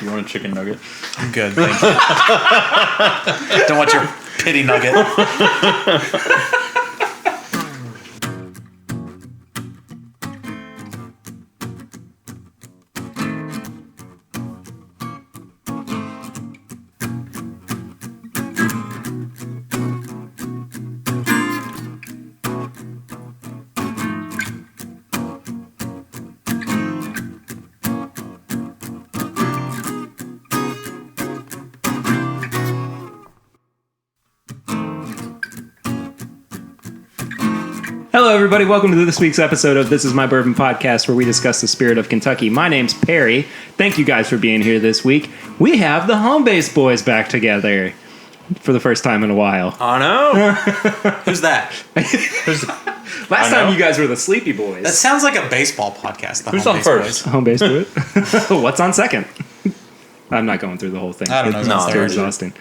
you want a chicken nugget? I'm good, thank you. Don't want your pity nugget. Hello, everybody. Welcome to this week's episode of This Is My Bourbon Podcast, where we discuss the spirit of Kentucky. My name's Perry. Thank you guys for being here this week. We have the Home Base Boys back together for the first time in a while. Oh, no. Who's that? Last time you guys were the Sleepy Boys. That sounds like a baseball podcast. The Who's Home on Base first? Boys. Home Base Boys. What's on second? I'm not going through the whole thing. I don't know. It's That's too fair. exhausting.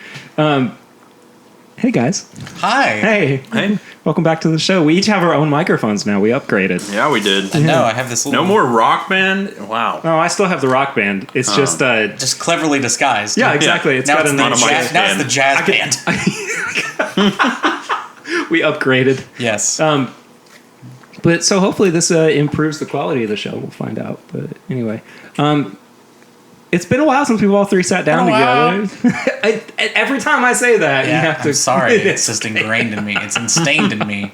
Hey, guys. Hi. Hey. Welcome back to the show. We each have our own microphones now. We upgraded. Yeah, we did. No, I have this little... No more Rock Band? Wow. No, I still have the Rock Band. It's just... Just cleverly disguised. yeah, exactly. It's Now got it's, a the name. jazz, now it's the jazz band. We upgraded. Yes. But so hopefully this improves the quality of the show. We'll find out. But anyway, it's been a while since we've all three sat down together. Every time I say that, you have to. I'm sorry. It's just ingrained in me. It's instained in me.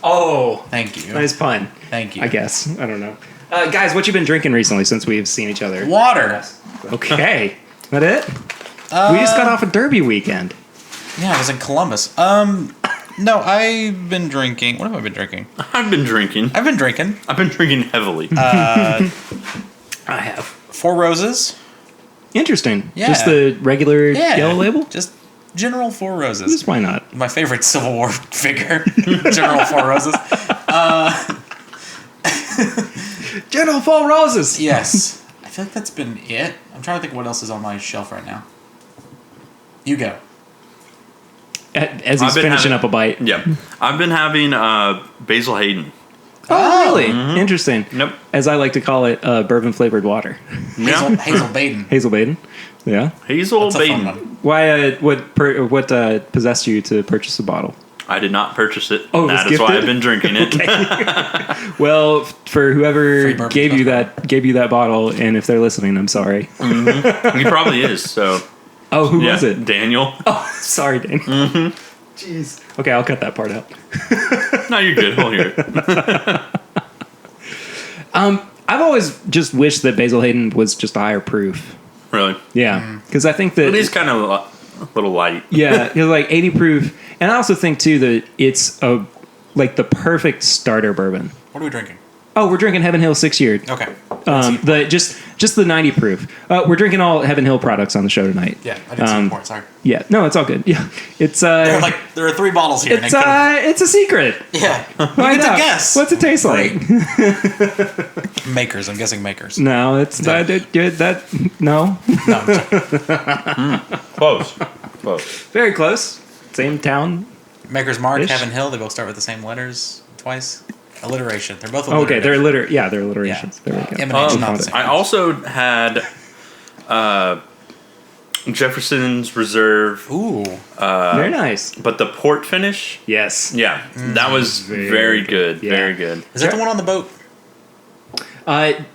Oh, Thank you. nice pun. Thank you. I guess. I don't know. Guys, what you been drinking recently since we've seen each other? Water. Okay. That it? We just got off a Derby weekend. Yeah, I was in Columbus. No, I've been drinking. What have I been drinking? I've been drinking. I've been drinking heavily. I have. Four Roses. Interesting. Yeah. Just the regular Yeah. yellow label? Just General Four Roses. Just why not? My favorite Civil War figure. General Four Roses. General Four Roses. Yes. I feel like that's been it. I'm trying to think what else is on my shelf right now. You go. As he's finishing up a bite. Yeah. I've been having Basil Hayden. Oh, really? Interesting. Nope. As I like to call it, bourbon flavored water. Hazel Baden. Hazel Baden. Yeah. Hazel That's a fun Baden. one. What possessed you to purchase a bottle? I did not purchase it. Oh, it was that is why gifted? I've been drinking it. Well, for whoever Free bourbon gave you customer. that bottle, and if they're listening, I'm sorry. He probably is, so. Oh, who Yeah, was it? Daniel. Oh, sorry, Dan. Jeez. Okay, I'll cut that part out. No, you're good. We'll hear it. I've always just wished that Basil Hayden was just a higher proof. Really. Yeah, because I think that It is kind of a little light. yeah, it's like 80 proof, and I also think too that it's like the perfect starter bourbon. What are we drinking? Oh, we're drinking Heaven Hill 6-year. Okay. Just the 90 proof. We're drinking all Heaven Hill products on the show tonight. Yeah, I didn't see the point. Sorry. Yeah, no, it's all good. Yeah, it's There are 3 bottles here. it's a secret. Yeah. Why You get to not? guess. What's it taste like? Makers. I'm guessing makers. No, it's that. No, No, I'm joking. Close. very close. Same town. Makers Mark, Ish. Heaven Hill. They both start with the same letters twice. Alliteration. They're both Okay, alliterative. they're alliterations. There we go. Emanation, not the same. I also had Jefferson's Reserve, Ooh. Very nice. but the port finish. Yes. Yeah, that was very good. Yeah. Very good. Is that the one on the boat?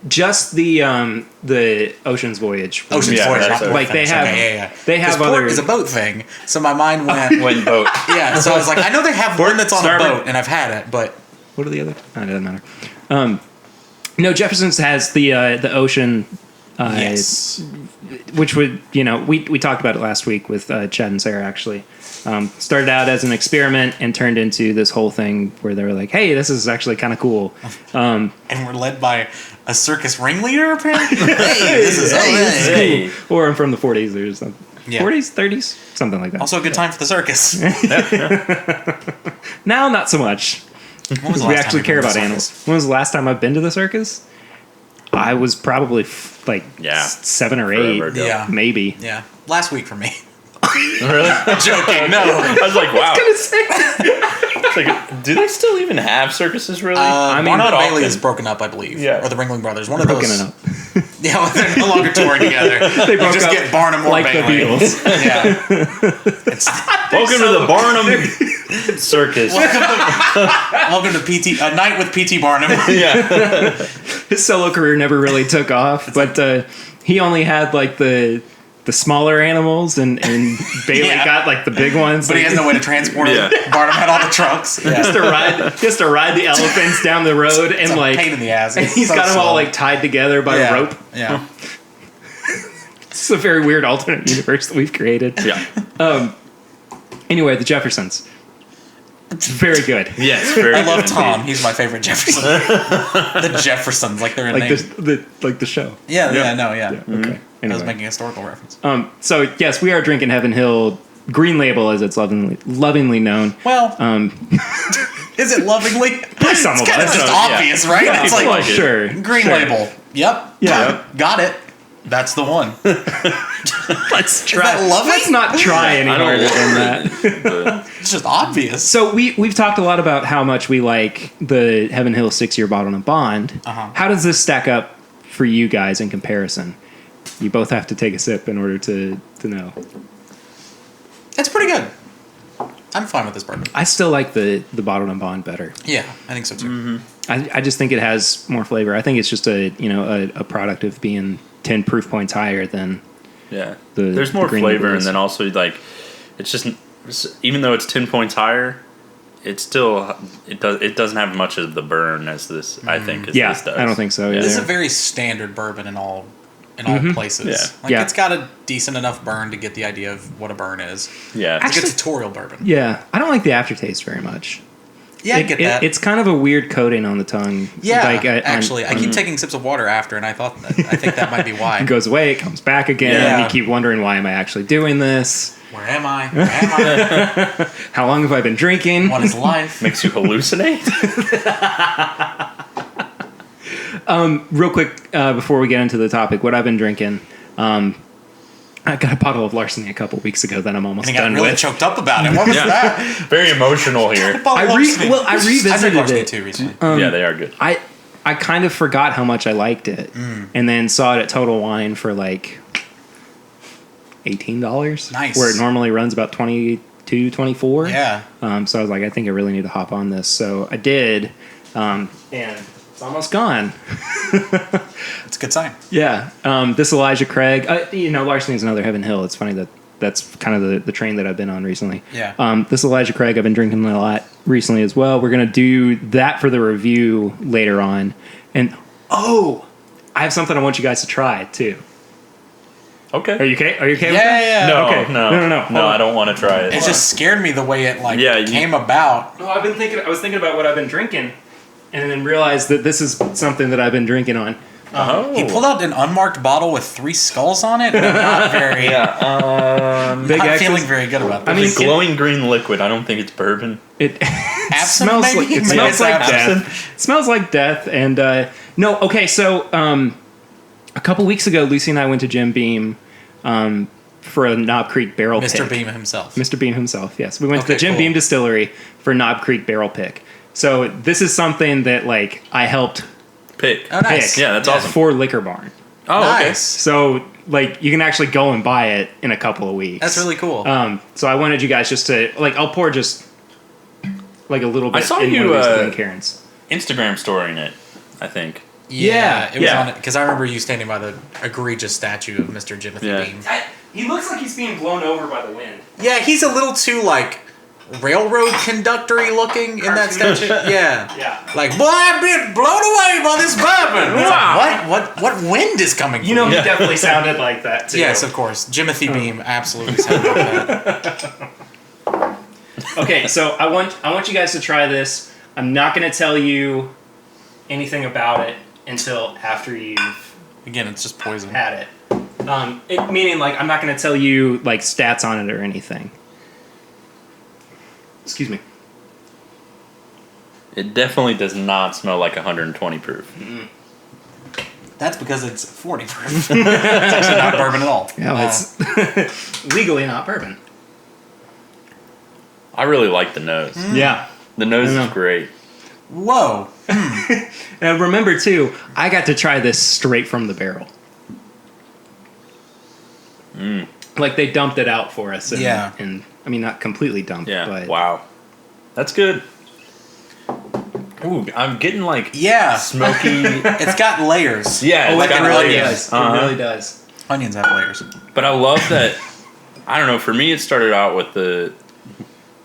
Just the Ocean's Voyage. Ocean's Yeah, Voyage. that's Not the it. boat Like, they finish. have- Okay, yeah. they have 'Cause port other- is a boat thing, so my mind went. When boat. Yeah, so I was like, I know they have one that's on a starboard. boat, and I've had it, but What are the other? Oh, it doesn't matter. No, Jefferson's has the Ocean. yes. Which would, we talked about it last week with Chad and Sarah, actually. Started out as an experiment and turned into this whole thing where they were like, hey, this is actually kind of cool. And we're led by a circus ringleader, apparently. Hey, this is Hey. Or I'm from the 40s or something. Yeah. 40s, 30s, something like that. Also a good time for the circus. Now, not so much. When was the We last actually time care you've been about to the animals. circus? When was the last time I've been to the circus? I was probably 7 or 8, Forever ago. Yeah. maybe. Yeah. Last week for me. Really? Joking, no. I was like, wow. Gonna say- It's like, do they still even have circuses, really? I mean, Barnum not and Bailey often. is broken up, I believe. Yeah. Or the Ringling Brothers. One of Broken those. it up. Yeah, well, they're no longer touring together. They You broke just up get Barnum or like the Bailey. Beatles. Yeah. Welcome to the Barnum Circus. Welcome to PT A Night with PT Barnum. Yeah. His solo career never really took off, but he only had like the smaller animals, and Bailey Yeah. got like the big ones. But he has no way to transport Yeah. them. Barnum had all the trucks. Yeah. just to ride the elephants down the road, It's and a like pain in the ass. and he's So got them all slow. like tied together by yeah. rope. Yeah. It's a very weird alternate universe that we've created. Yeah. Anyway, the Jeffersons. It's very good. Yes. Very I love good Tom. He's my favorite Jefferson. The Jeffersons, like they're in Like name. the show. Yeah, Yeah. yeah, no, yeah. Okay. I was Anyway. making a historical reference. So yes, we are drinking Heaven Hill Green Label, as it's lovingly known. Well, is it lovingly? Some It's of kind of us. just Yeah. obvious, right? Yeah, It's people like like it. Sure. green sure. label. Yep. Yeah. Got it. That's the one. Let's try. that loving? Let's not try any I don't harder than that. But It's just obvious. So we've talked a lot about how much we like the Heaven Hill 6-year bottle and bond. Uh-huh. How does this stack up for you guys in comparison? You both have to take a sip in order to know. It's pretty good. I'm fine with this bourbon. I still like the bottle and bond better. Yeah, I think so too. I just think it has more flavor. I think it's just a product of being 10 proof points higher than yeah. The- There's the more green flavor, labels. and then also like it's just even though it's 10 points higher, it doesn't have much of the burn as this I think as Yeah, this does. I don't think so. Yeah. This is a either. very standard bourbon in all places. Yeah. Like Yeah. it's got a decent enough burn to get the idea of what a burn is. Yeah. It's Actually- a good tutorial bourbon. Yeah, I don't like the aftertaste very much. Yeah, I get that. It's kind of a weird coating on the tongue. yeah, Like, actually, I keep taking sips of water after, and I think that might be why. It goes away, it comes back again. Yeah. You keep wondering, why am I actually doing this? Where am I? Where am I? How long have I been drinking? What is life? Makes you hallucinate. Real quick, before we get into the topic, what I've been drinking. I got a bottle of Larceny a couple weeks ago that I'm almost And he got done really with. choked up about it. What was Yeah. that? Very emotional here. I revisited I drank Larceny it. too recently. Yeah, they are good. I kind of forgot how much I liked it, and then saw it at Total Wine for like $18. Nice. Where it normally runs about 22, 24. Yeah. So I was like, I think I really need to hop on this. So I did, and it's almost gone. It's a good sign. Yeah. This Elijah Craig, Larceny is another Heaven Hill. It's funny that that's kind of the train that I've been on recently. Yeah. This Elijah Craig I've been drinking a lot recently as well. We're going to do that for the review later on. And, I have something I want you guys to try too. Okay. Are you okay? Are you okay with Yeah, that? yeah. No, Okay. no, No. Hold No, on. I don't want to try it. It just scared me the way it came about. No, I was thinking about what I've been drinking and then realized that this is something that I've been drinking on. Oh. He pulled out an unmarked bottle with 3 skulls on it. And I'm not very, Yeah. Big not X's. feeling very good about that. I mean, It's a glowing green liquid. I don't think it's bourbon. It Absinthe, smells maybe? like it Maybe smells it's like absinthe. death. It smells like death. And so a couple weeks ago, Lucy and I went to Jim Beam for a Knob Creek barrel pick. Mr. Beam himself. Mr. Beam himself. Yes, we went to Okay, the Jim cool. Beam Distillery for Knob Creek barrel pick. So this is something that like I helped Pick. Oh, nice. pick Yeah, that's awesome. for Liquor Barn. Oh, okay. Nice. So like you can actually go and buy it in a couple of weeks. That's really cool. So I wanted you guys just to like I'll pour just like a little bit I saw in you, one of these Glencairns. Instagram storying it, I think. yeah, it was yeah. on it because I remember you standing by the egregious statue of Mr. Jimothy Yeah. Beam. He looks like he's being blown over by the wind. Yeah, he's a little too railroad conductor-y looking in that statue. Yeah. Yeah. Like, boy, I've been blown away by this bourbon. It's Wow. like, what wind is coming from? You know, he Yeah. definitely sounded like that too. Yes, of course. Jimothy Beam absolutely sounded like that. Okay, so I want you guys to try this. I'm not going to tell you anything about it until after you've Again, it's just poison. had it. Meaning, like, I'm not going to tell you like stats on it or anything. Excuse me. It definitely does not smell like 120 proof. That's because it's 40 proof. It's actually not bourbon at all. Yeah, it's legally not bourbon. I really like the nose. Yeah. The nose I know. is great. Whoa. And remember too, I got to try this straight from the barrel. Like they dumped it out for us. And, Yeah. And I mean, not completely dumped. Yeah. But Wow. That's good. Ooh, I'm getting like Yeah. smoky. It's got layers. Yeah, Oh, it's it got really layers. does. Uh-huh. It really does. Onions have layers. But I love that. I don't know. For me, it started out with the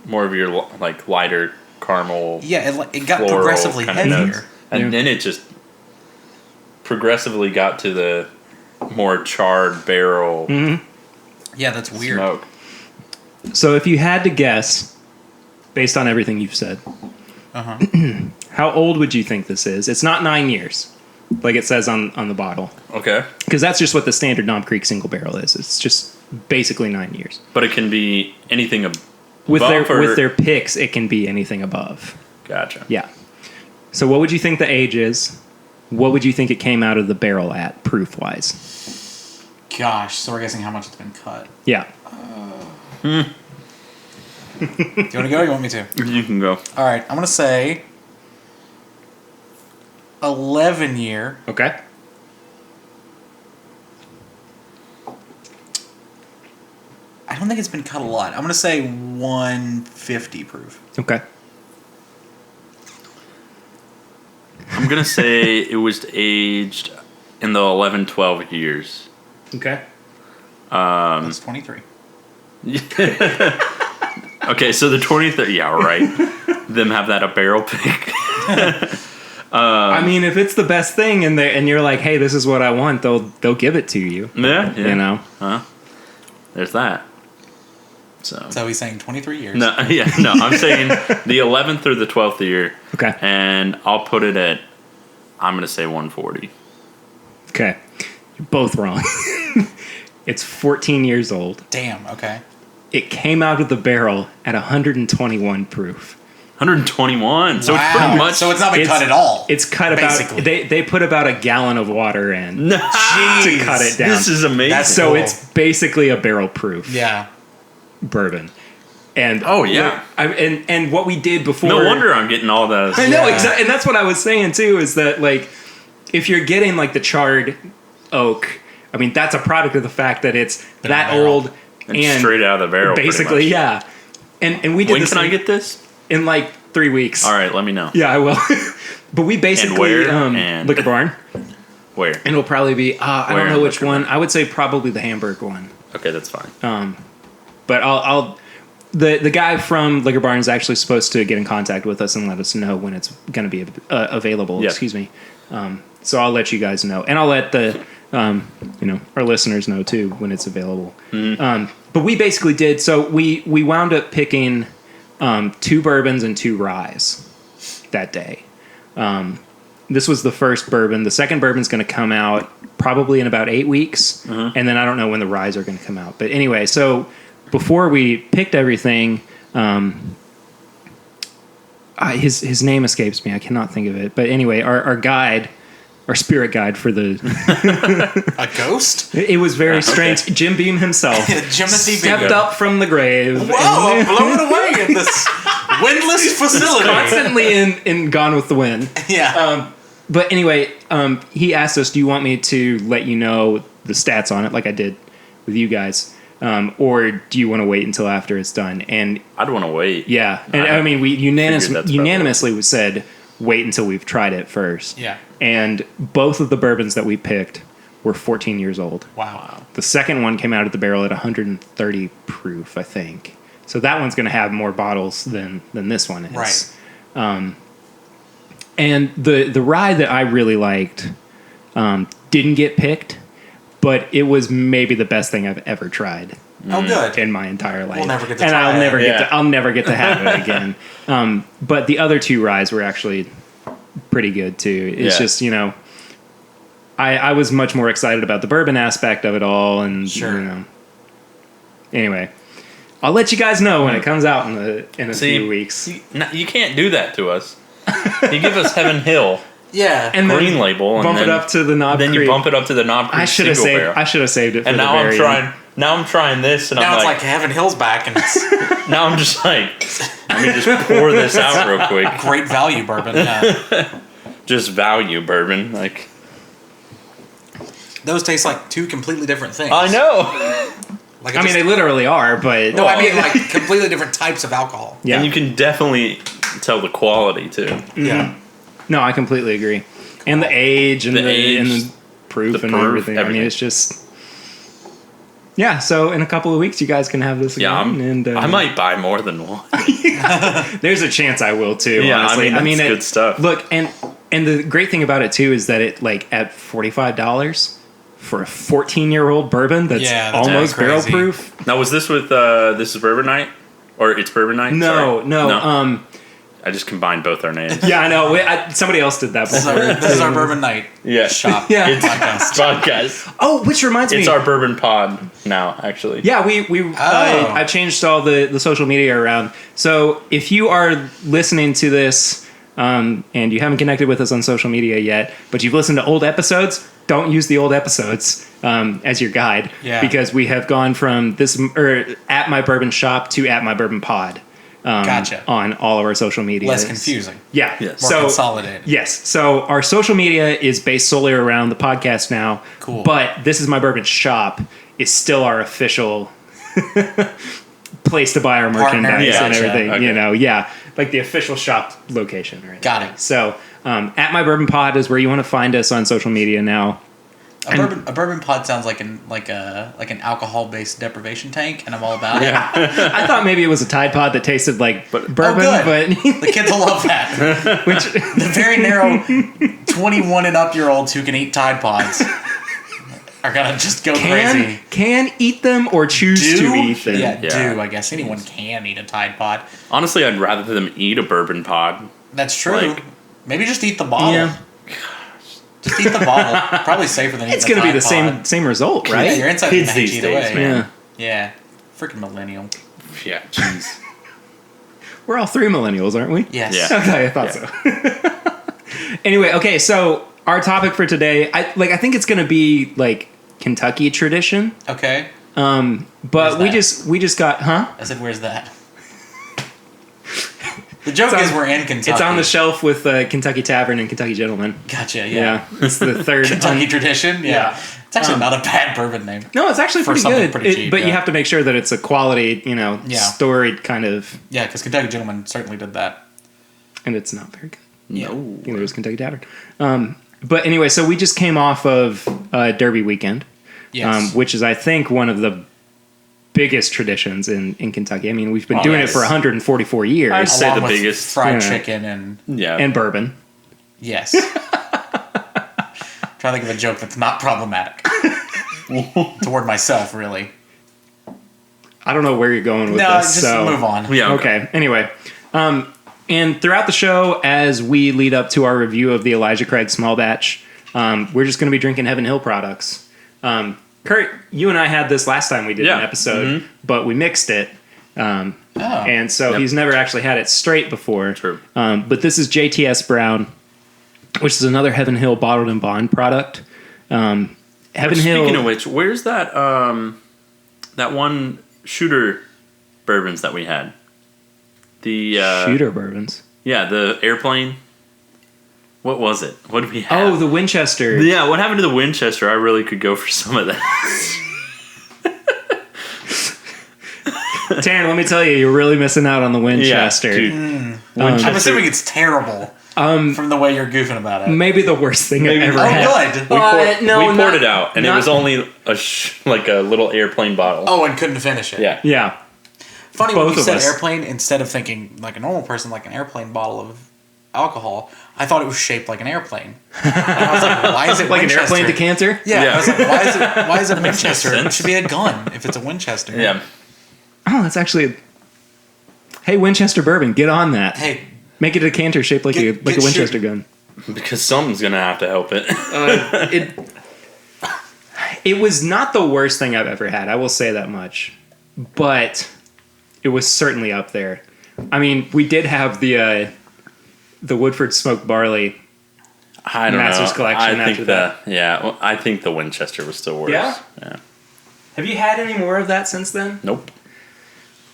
more of your like lighter caramel. Yeah, it got floral progressively kinda heavier. notes. And then it just progressively got to the more charred barrel Yeah, that's weird. smoke. So if you had to guess, based on everything you've said, how old would you think this is? It's not 9 years, like it says on the bottle, Okay, because that's just what the standard Knob Creek single barrel is. It's just basically 9 years. but it can be anything With above with their picks, it can be anything above. Gotcha. Yeah. So what would you think the age is? What would you think it came out of the barrel at, proof wise? Gosh, so we're guessing how much it's been cut. Yeah. Do you want to go or you want me to? You can go. All right, I'm going to say 11 year. Okay. I don't think it's been cut a lot. I'm going to say 150 proof. Okay. I'm gonna say it was aged in the 11, 12 years. Okay. That's 23. Okay, so the 23rd. Yeah, right. Them have that a barrel pick. I mean, if it's the best thing and you're like, hey, this is what I want, they'll give it to you. Yeah. You know. There's that. So he's saying 23 years. no, yeah, no. I'm saying the 11th or the 12th year. Okay. And I'll put it at. I'm gonna say 140. Okay. You're both wrong. It's 14 years old. Damn, okay. It came out of the barrel at 121 proof. 121. So it's Wow. pretty much. So it's not been cut at all. It's cut basically. about. They put about a gallon of water in No, to cut it down. This is amazing. That's So cool. it's basically a barrel proof Yeah. bourbon. And Oh, yeah. and what we did before. No wonder I'm getting all that. I know Yeah. exactly, and that's what I was saying too. Is that like, if you're getting like the charred oak, I mean that's a product of the fact that it's Been that in the barrel. old And straight out of the barrel. pretty basically, much. yeah. And we did When this can I get this? in like 3 weeks. All right, let me know. Yeah, I will. But we basically where? And- Liquor Barn, Where? and it'll probably be I Where don't know in which Liquor one. Barn? I would say probably the Hamburg one. Okay, that's fine. But I'll the guy from Liquor Barn is actually supposed to get in contact with us and let us know when it's going to be available. Yeah. Excuse me. So I'll let you guys know, and I'll let the our listeners know too when it's available. But we basically did so. We wound up picking 2 bourbons and 2 ryes that day. This was the first bourbon. The second bourbon's going to come out probably in about 8 weeks, and then I don't know when the ryes are going to come out. But anyway, so before we picked everything, his name escapes me. I cannot think of it. But anyway, our guide, our spirit guide for the A ghost? it was very strange. Jim Beam himself Jimothy stepped Bingham. up from the grave. Whoa, I'm blown away in this windless facility. Constantly in Gone with the Wind. Yeah. But anyway, he asked us, do you want me to let you know the stats on it like I did with you guys? Or do you want to wait until after it's done? And I'd want to wait. yeah, and I mean, we figured that's probably- unanimously said wait until we've tried it first. Yeah. And both of the bourbons that we picked were 14 years old. Wow. The second one came out of the barrel at 130 proof, I think. So that one's going to have more bottles than this one is. Right. And the rye that I really liked didn't get picked, but it was maybe the best thing I've ever tried Oh, good. in my entire life. never get to and try I'll it. never get Yeah. to. I'll never get to have it again. But the other 2 ryes were actually pretty good too. It's Yeah. just I was much more excited about the bourbon aspect of it all, and Sure. Anyway, I'll let you guys know when it comes out in a few weeks. You can't do that to us. You give us Heaven Hill Yeah. And then green label, and bump then, it up to the Knob then Creek. you bump it up to the Knob Creek I should have single saved. barrel. I should have saved it for And the now I'm very trying. end. Now I'm trying this, and now I'm it's like, like Heaven Hill's back, and it's now I'm just like, let me just pour this out real quick. great value bourbon. Yeah. Just value bourbon, like Those taste like 2 completely different things. I know. Like I mean, they literally are, but no, I mean like completely different types of alcohol. yeah. And you can definitely tell the quality too. Yeah. No, I completely agree. And the age and The the age, and the proof the and proof, everything. I mean, everything. it's just. Yeah, so in a couple of weeks, you guys can have this Yeah, again. I might buy more than one. There's a chance I will too. Yeah, honestly. I mean, that's good stuff. Look, and the great thing about it too is that it like at $45 for a 14-year-old bourbon that's Yeah, that's almost pretty barrel crazy. proof. Now, was this with this is Bourbon Night, or it's Bourbon Night? No, Sorry. no. I just combined both our names. Yeah, I know. Somebody else did that before. This is our bourbon night Yeah. shop Yeah. podcast. Podcast. Oh, which reminds me. It's our bourbon pod now, actually. Yeah, we I changed all the social media around. So if you are listening to this and you haven't connected with us on social media yet, but you've listened to old episodes, don't use the old episodes as your guide. Yeah. Because we have gone from this at my bourbon shop to at my bourbon pod. Gotcha. On all of our social media. Less confusing. Yeah. Yes. More consolidated. Yes. So our social media is based solely around the podcast now. Cool. But This Is My Bourbon Shop is still our official place to buy our Partner, merchandise and gotcha. everything. Okay. You know, yeah. Like the official shop location. Right. Got it. So at my bourbon pod is where you want to find us on social media now. A bourbon pod sounds like an alcohol based deprivation tank, and I'm all about it. I thought maybe it was a Tide Pod that tasted like bourbon, good. but The kids will love that. which The very narrow 21 and up year olds who can eat Tide Pods are gonna just go crazy. can eat them or choose to eat them. Yeah, Yeah. do. I guess anyone can eat a Tide Pod. Honestly, I'd rather them eat a bourbon pod. That's true. Like- Maybe just eat the bottle. Yeah. Just eat the bottle. Probably safer than eating It's going to be Tide the Pod. same result, right? Yeah, your inside Kids is these either days, way. man. Yeah. Yeah. Freaking millennial. Yeah, jeez. We're all three millennials, aren't we? Yes. Yeah. Okay, I thought so. Anyway, okay, so our topic for today, I think it's going to be like Kentucky tradition. Okay. But Where's we just got, I said, where's that? The joke is we're in Kentucky. It's on the shelf with Kentucky Tavern and Kentucky Gentleman. Gotcha, Yeah, it's the third. Kentucky tradition? Yeah. It's actually not a bad bourbon name. No, it's actually For pretty something good. pretty cheap, but you yeah. have to make sure that it's a quality, Yeah. storied kind of, Yeah, because Kentucky Gentleman certainly did that. and it's not very good. Yeah. No. Neither was Kentucky Tavern. But anyway, so we just came off of Derby weekend, Yes. which is, I think, one of the biggest traditions in Kentucky. I mean, we've been doing yes. it for 144 years. I'd say Along the with biggest. fried Yeah. chicken and Yeah. And bourbon. yes. Trying to think of a joke that's not problematic. Toward myself, really. I don't know where you're going with No, this. just so. move on. Yeah. Okay. Anyway, and throughout the show, as we lead up to our review of the Elijah Craig Small Batch, we're just going to be drinking Heaven Hill products. Kurt, you and I had this last time we did an Yeah. episode, but we mixed it. And so Yep. he's never actually had it straight before. True. But this is JTS Brown, which is another Heaven Hill bottled and bond product. Heaven Hill. Speaking of which, where's that that one shooter bourbons that we had? The Shooter bourbons. Yeah, the airplane. What was it? What did we have? Oh, the Winchester. Yeah, what happened to the Winchester? I really could go for some of that. Taryn, let me tell you, you're really missing out on the Winchester. Yeah, dude. I'm assuming it's terrible from the way you're goofing about it. Maybe the worst thing I've ever Oh, had. good. We, no, we not- poured it out, and it not- was only like a little airplane bottle. Oh, and couldn't finish it. Yeah. Yeah. Funny when Both you of said us. airplane, instead of thinking like a normal person, like an airplane bottle of alcohol, I thought it was shaped like an airplane. And I was like, why is it Like Winchester? an airplane decanter? Yeah, Yeah. I was like, why is it Winchester? It sense. should be a gun if it's a Winchester. Yeah. Oh, that's actually. Hey, Winchester bourbon, get on that. Hey, Make it a decanter shaped like Get a Winchester shooting. gun. Because someone's going to have to help it. It was not the worst thing I've ever had. I will say that much, but it was certainly up there. I mean, we did have the Woodford smoked barley. I don't Master's know. Collection I think after the yeah. Well, I think the Winchester was still worse. Yeah? Yeah. Have you had any more of that since then? Nope.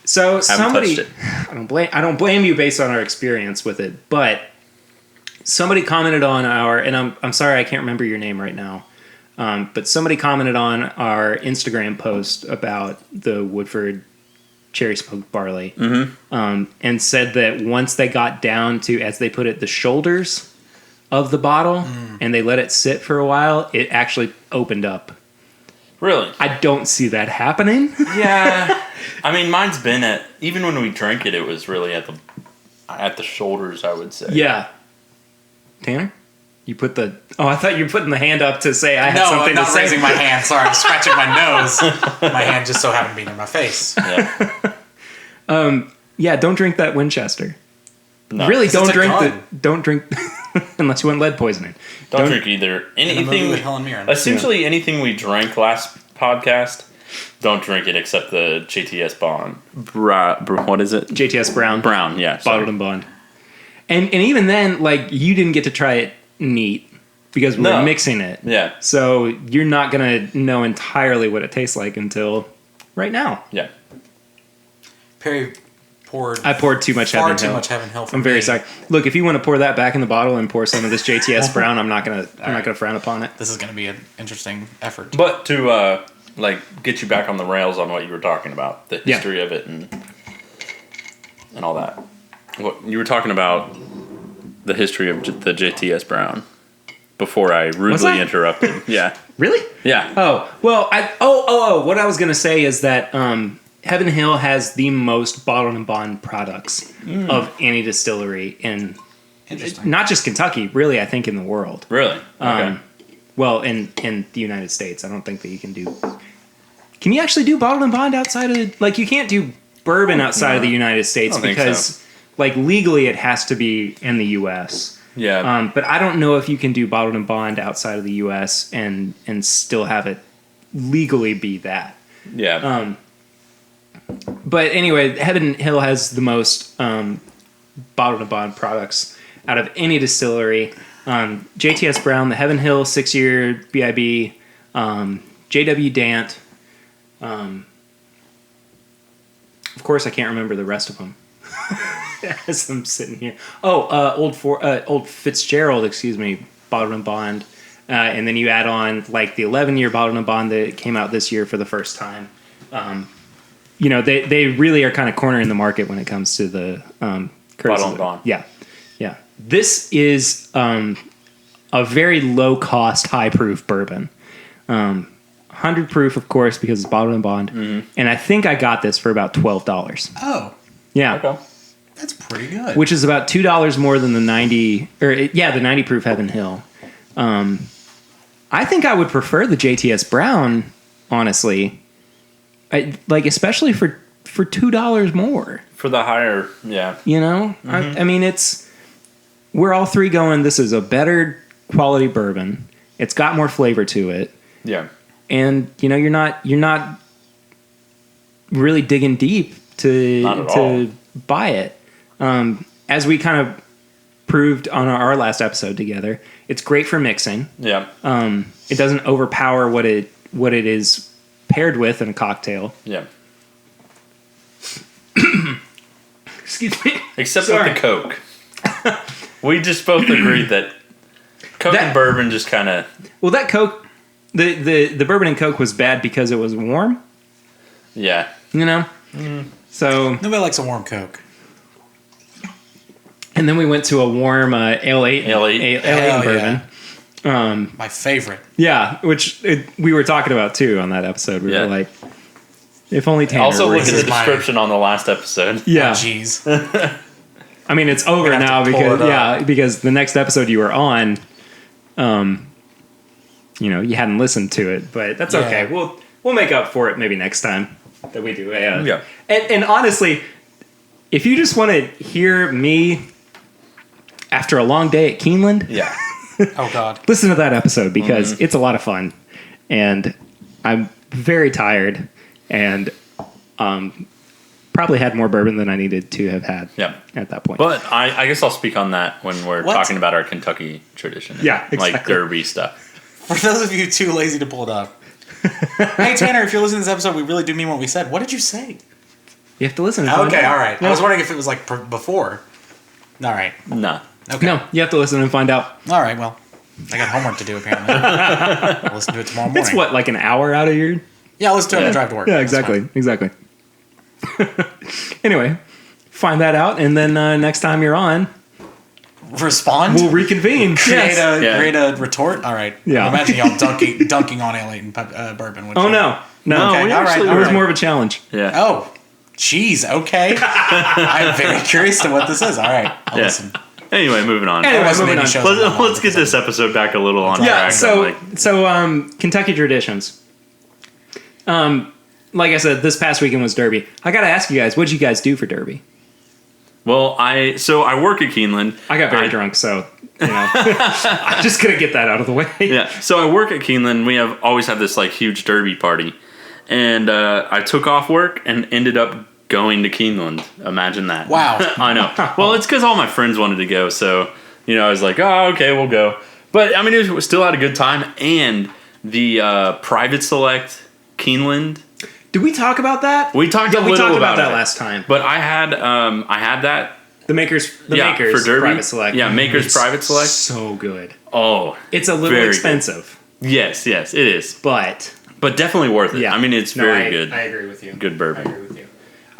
So somebody, touched it. I don't blame you based on our experience with it, but somebody commented on our, and I'm sorry I can't remember your name right now. But somebody commented on our Instagram post about the Woodford cherry smoked barley, and said that once they got down to, as they put it, the shoulders of the bottle, and they let it sit for a while, it actually opened up. Really? I don't see that happening. Yeah. I mean, mine's been at, even when we drank it, it was really at the shoulders, I would say. Yeah. Tanner? You put the... Oh, I thought you were putting the hand up to say I had something to say. No, I'm not raising my hand. Sorry, I'm scratching my nose. My hand just so happened to be in my face. Yeah. Yeah, don't drink that Winchester. No. Really, don't gun. drink unless you want lead poisoning. Don't drink either. Anything with Helen Mirren. Essentially, anything we drank last podcast, don't drink it except the JTS Bond. What is it? JTS Brown. Brown, yeah. Bottled and Bond. And even then, like, you didn't get to try it neat because we were mixing it. Yeah. So you're not going to know entirely what it tastes like until right now. Yeah. Perry poured... I poured too much Heaven Hill. Far too much Heaven Hill for I'm very me. sorry. Look, if you want to pour that back in the bottle and pour some of this JTS Brown, I'm not going to frown upon it. This is going to be an interesting effort. But to, get you back on the rails on what you were talking about, the history of it and all that. What you were talking about the history of the JTS Brown before I rudely interrupted. Yeah. Really? Yeah. Oh, well, what I was going to say is that Heaven Hill has the most Bottled and Bond products of any distillery in not just Kentucky, really, I think in the world. Really? Okay. Well, in the United States, I don't think that you can do... Can you actually do Bottled and Bond outside of... Like, you can't do bourbon outside of the United States because... Like, legally, it has to be in the U.S. Yeah. But I don't know if you can do Bottled and Bond outside of the U.S. and still have it legally be that. Yeah. But anyway, Heaven Hill has the most Bottled and Bond products out of any distillery. JTS Brown, the Heaven Hill 6-year BIB, JW Dant. Of course, I can't remember the rest of them. As I'm sitting here. Old Fitzgerald, Bottled and Bond. And then you add on like the 11-year Bottled and Bond that came out this year for the first time. They really are kind of cornering the market when it comes to the Bottled and Bond. Yeah. Yeah. This is a very low cost, high proof bourbon. 100 proof, of course, because it's Bottled and Bond. Mm-hmm. And I think I got this for about $12. Oh. Yeah. Okay. That's pretty good. Which is about $2 more than the 90 proof Heaven Hill. I think I would prefer the JTS Brown, honestly. Especially for $2 more. For the higher, yeah. You know? Mm-hmm. I mean, we're all three going, this is a better quality bourbon. It's got more flavor to it. Yeah. And, you're not really digging deep to buy it. As we kind of proved on our last episode together, it's great for mixing. Yeah. It doesn't overpower what it is paired with in a cocktail. Yeah. Excuse me. Except with the Coke. We just both agreed that Coke and bourbon just kind of... Well, that Coke, the bourbon and Coke was bad because it was warm. Yeah. So... Nobody likes a warm Coke. And then we went to a warm Ale 8 bourbon. Yeah. My favorite. Yeah, which we were talking about too on that episode. We were like, if only Tanner. Also, look at the is description on the last episode. Yeah. Jeez. I mean, it's over now because the next episode you were on, you hadn't listened to it, but that's okay. We'll make up for it maybe next time that we do. Yeah. And honestly, if you just want to hear me after a long day at Keeneland, yeah. Oh God, listen to that episode because it's a lot of fun, and I'm very tired, and probably had more bourbon than I needed to have had. At that point. But I guess I'll speak on that when we're talking about our Kentucky tradition. Yeah, exactly. Like Derby stuff. For those of you too lazy to pull it up. Hey Tanner, if you're listening to this episode, we really do mean what we said. What did you say? You have to listen. Okay, all right. I was wondering if it was like before. All right. No. Okay. No, you have to listen and find out. All right, well. I got homework to do, apparently. I'll listen to it tomorrow morning. It's what, like an hour out of your... Yeah, let's do it on the drive to work. Yeah, exactly. Anyway, find that out, and then next time you're on, Respond? we'll reconvene. Create Yes. a retort? All right. Yeah. Imagine y'all dunking on Ale and bourbon. Oh, no. Okay, we all right, actually all It was right. more of a challenge. Yeah. Oh, jeez, okay. I'm very curious to what this is. All right, I'll Yeah. listen. Anyway, moving on. Anyway, Wasn't moving any on. shows in a while Let's get this episode back a little on Yeah, track. so Kentucky traditions. Like I said, this past weekend was Derby. I got to ask you guys, what did you guys do for Derby? Well, I work at Keeneland. I got very drunk, so, I'm just going to get that out of the way. Yeah. So I work at Keeneland. We always have this like huge Derby party. And I took off work and ended up going to Keeneland. Imagine that. Wow. I know. Well, it's because all my friends wanted to go. So, I was like, oh, okay, we'll go. But, I mean, it was still had a good time. And the private select Keeneland. Did we talk about that? We talked a we little talked about about that it. last time. But I had that. The Makers For Derby. Private Select. Yeah, Makers It's Private Select. So good. Oh. It's a little very expensive, good. Yes, it is. but But definitely worth it. yeah. I mean, it's very good. I agree with you. Good bourbon. I agree with you.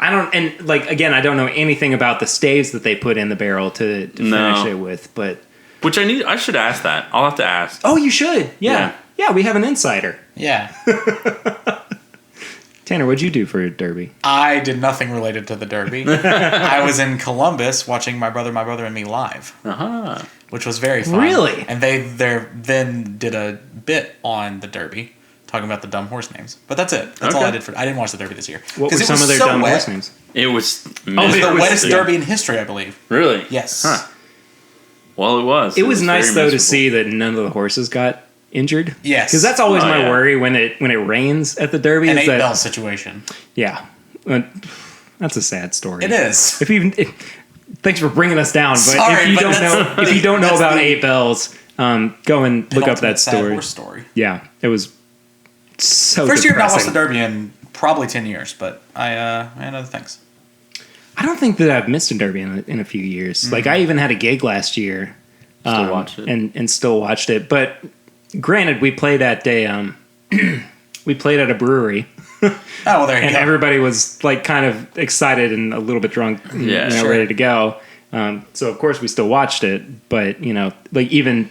I don't, and like, again, I don't know anything about the staves that they put in the barrel to finish it with, but. Which I should ask that. I'll have to ask. Oh, you should. Yeah. Yeah, we have an insider. Yeah. Tanner, what'd you do for Derby? I did nothing related to the Derby. I was in Columbus watching My Brother and Me live, Uh-huh. which was very fun. Really? And they then did a bit on the Derby, talking about the dumb horse names. But that's it. That's all Okay. I did I didn't watch the Derby this year. What were 'Cause it some was of their so dumb wet. horse names? It was It was the miserable. wettest Yeah. Derby in history, I believe. Really? Yes. Huh. Well, it was. It was nice, very though, to miserable. see that none of the horses got injured. Yes. Because that's always Oh, my yeah. worry when it rains at the Derby. An is that, 8-bell situation. Yeah. That's a sad story. It is. Thanks for bringing us down, but Sorry, if you but don't that's- know, if you don't know that's about the- 8 bells, go and look up Ultimate that sad story. horse story. Yeah, it was so First year I've not watched depressing. the Derby in probably 10 years, but I had other things. I don't think that I've missed a Derby in a few years. Mm-hmm. Like, I even had a gig last year. Still watched it. And still watched it. But granted, we played at a a brewery. Oh, well, there you And go. everybody was like kind of excited and a little bit drunk, Yeah, sure. ready to go. So of course we still watched it, but like even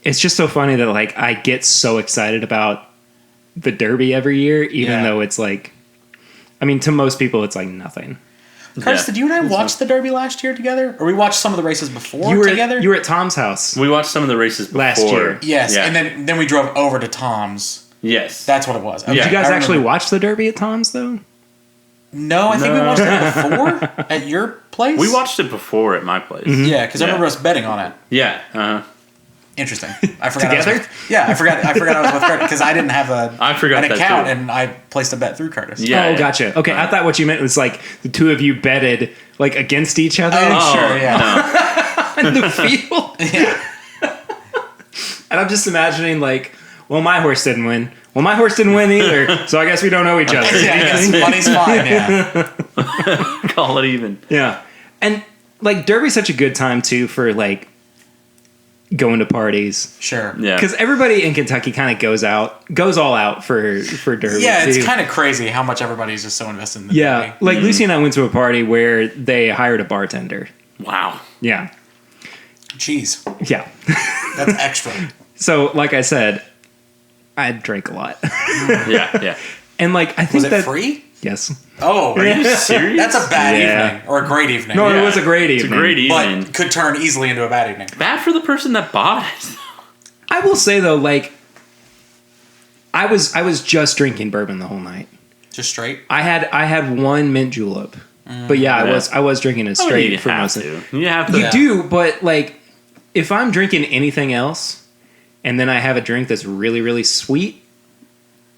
it's just so funny that like I get so excited about the Derby every year, even Yeah. though it's like, I mean, to most people it's like nothing. Curtis, Yeah. did you and I watch the Derby last year together? Or we watched some of the races before You were together? you were at Tom's house. We watched some of the races before. Last year. Yes, Yeah. and then we drove over to Tom's. Yes. That's what it was. Okay, Yeah. Did you guys I actually remember. watch the Derby at Tom's though? No, I think we No. watched it before at your place. We watched it before at my place. Mm-hmm. Yeah, because I Yeah. remember us betting on it. Yeah. Uh-huh. Interesting. I forgot. I was Together? with, yeah, I forgot I was with Curtis because I didn't have I forgot an that account too. and I placed a bet through Curtis. Yeah. Oh, gotcha. Okay, I thought what you meant was like the two of you betted like against each other Oh, sure, yeah. No. in the field. Yeah. And I'm just imagining like, well, my horse didn't win. Well, my horse didn't win either, so I guess we don't know each other. Yeah, I guess money's fine, yeah. Call it even. Yeah. And like Derby's such a good time too for like going to parties. Sure. Yeah. Because everybody in Kentucky kind of goes all out for Derby. Yeah, it's too. kind of crazy how much everybody's just so invested in the Yeah. Derby. Like Lucy and I went to a party where they hired a bartender. Wow. Yeah. Jeez, Yeah. that's extra. So, like I said, I drank a lot. Yeah. Yeah. And like I think Was it that free? yes. Oh, Are you serious? that's a bad Yeah. evening or a great evening. No, Yeah. it was a great It's a evening. great evening. but could turn easily into a bad evening. Bad for the person that bought it. I will say though, like I was just drinking bourbon the whole night. Just straight. I had one mint julep, but yeah, Yeah. I was drinking it straight you for have most of it. to. You have to. You do, but like if I'm drinking anything else, and then I have a drink that's really really sweet,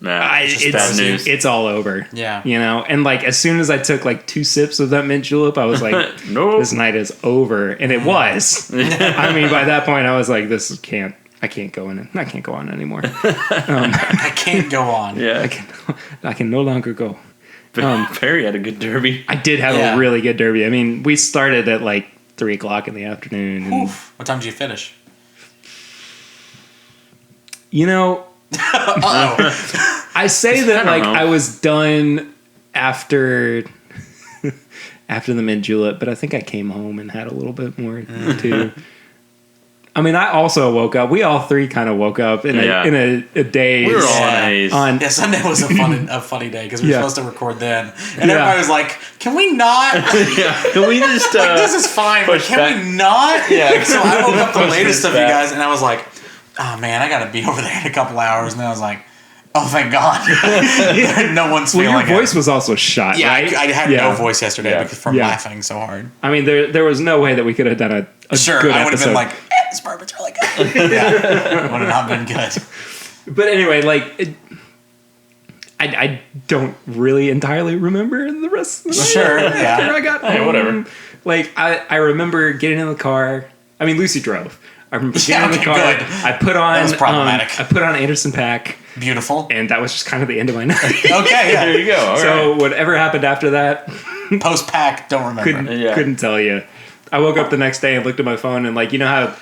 Yeah, it's just bad news. it's all over. Yeah. You know, and like as soon as I took like 2 sips of that mint julep, I was like, Nope. this night is over, and it was. I mean, by that point, I was like, I can't go in. I can't go on anymore. I can't go on. Yeah. I can no longer go. Perry had a good derby. I did have Yeah. a really good derby. I mean, we started at like 3:00 in the afternoon. And Oof. What time did you finish? You know, I say that like I was done after after the mint julep, but I think I came home and had a little bit more too. I mean, I also woke up. We all three kind of woke up in a day. We were all on Yeah, Sunday was a funny day because we were supposed to record then, and everybody was like, "Can we not? Can we just like this is fine, but can we not?" Yeah. So I woke up the latest of you guys, and I was like, "Oh man, I got to be over there in a couple hours," and then I was like, "Oh, thank God!" No one's feeling your voice was also shot. Yeah, right? I had no voice yesterday because from laughing so hard. I mean, there was no way that we could have done a good I would have episode. been like, "This bourbon's really good." Yeah, would have not been good. But anyway, like, I don't really entirely remember the rest of the night. Sure, After I got home. whatever. Like, I remember getting in the car. I mean, Lucy drove. I remember getting in the car. Good. I put on That was problematic. I put on Anderson .Paak, Beautiful. and that was just kind of the end of my night. Okay, yeah. There you go. All So right. whatever happened after that, Post pack, don't remember. couldn't tell you. I woke up the next day and looked at my phone, and like, you know how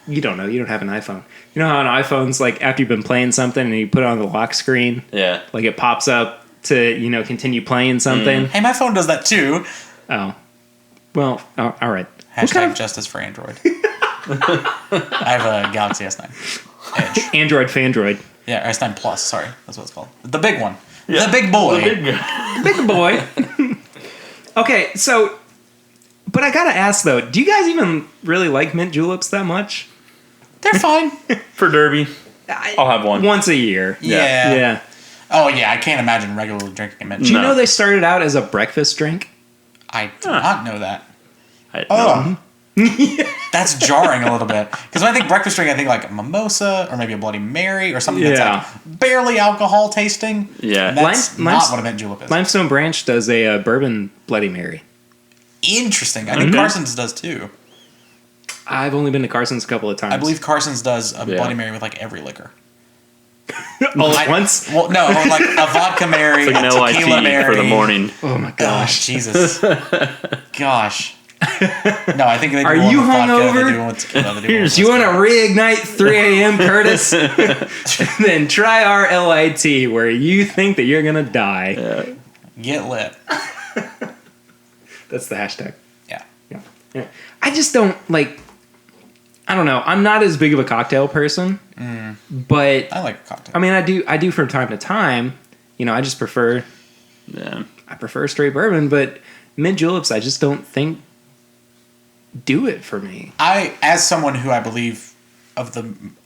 you don't have an iPhone. You know how on iPhones, like after you've been playing something and you put it on the lock screen, Yeah. like it pops up to continue playing something. Hey, my phone does that too. Oh, well, all right. Hashtag justice for Android. I have a Galaxy S9 Edge. Android Fandroid. Yeah, or S9 Plus. Sorry, that's what it's called. The big one. Yeah. The big boy. The big guy. Big boy. Okay, so, but I gotta ask though, do you guys even really like mint juleps that much? They're fine. For Derby, I'll have one. Once a year. Yeah. Yeah. Oh yeah, I can't imagine regularly drinking a mint Do you julep. know they started out as a breakfast drink? I did not know that. No. That's jarring a little bit. Because when I think breakfast drink, I think like a mimosa or maybe a Bloody Mary or something that's like barely alcohol tasting. Yeah. And that's not what a mint julep is. Limestone Branch does a bourbon Bloody Mary. Interesting. I think Carson's does too. I've only been to Carson's a couple of times. I believe Carson's does a Bloody Mary with like every liquor. all at once. Well, no, like a vodka Mary, It's like a an tequila LIT Mary. for the morning. Oh my Gosh, gosh. Jesus. Gosh. No, I think they do Are one you with vodka, hungover? they do one with tequila, they do one with Do you want to whiskey. reignite 3 a.m. Curtis? Then try our LIT where you think that you're gonna die. Yeah. Get lit. That's the hashtag. Yeah. I just don't like. I don't know. I'm not as big of a cocktail person, but I like a cocktail. I mean, I do from time to time. I just prefer. Yeah. I prefer straight bourbon, but mint juleps, I just don't think do it for me. I, as someone who I believe of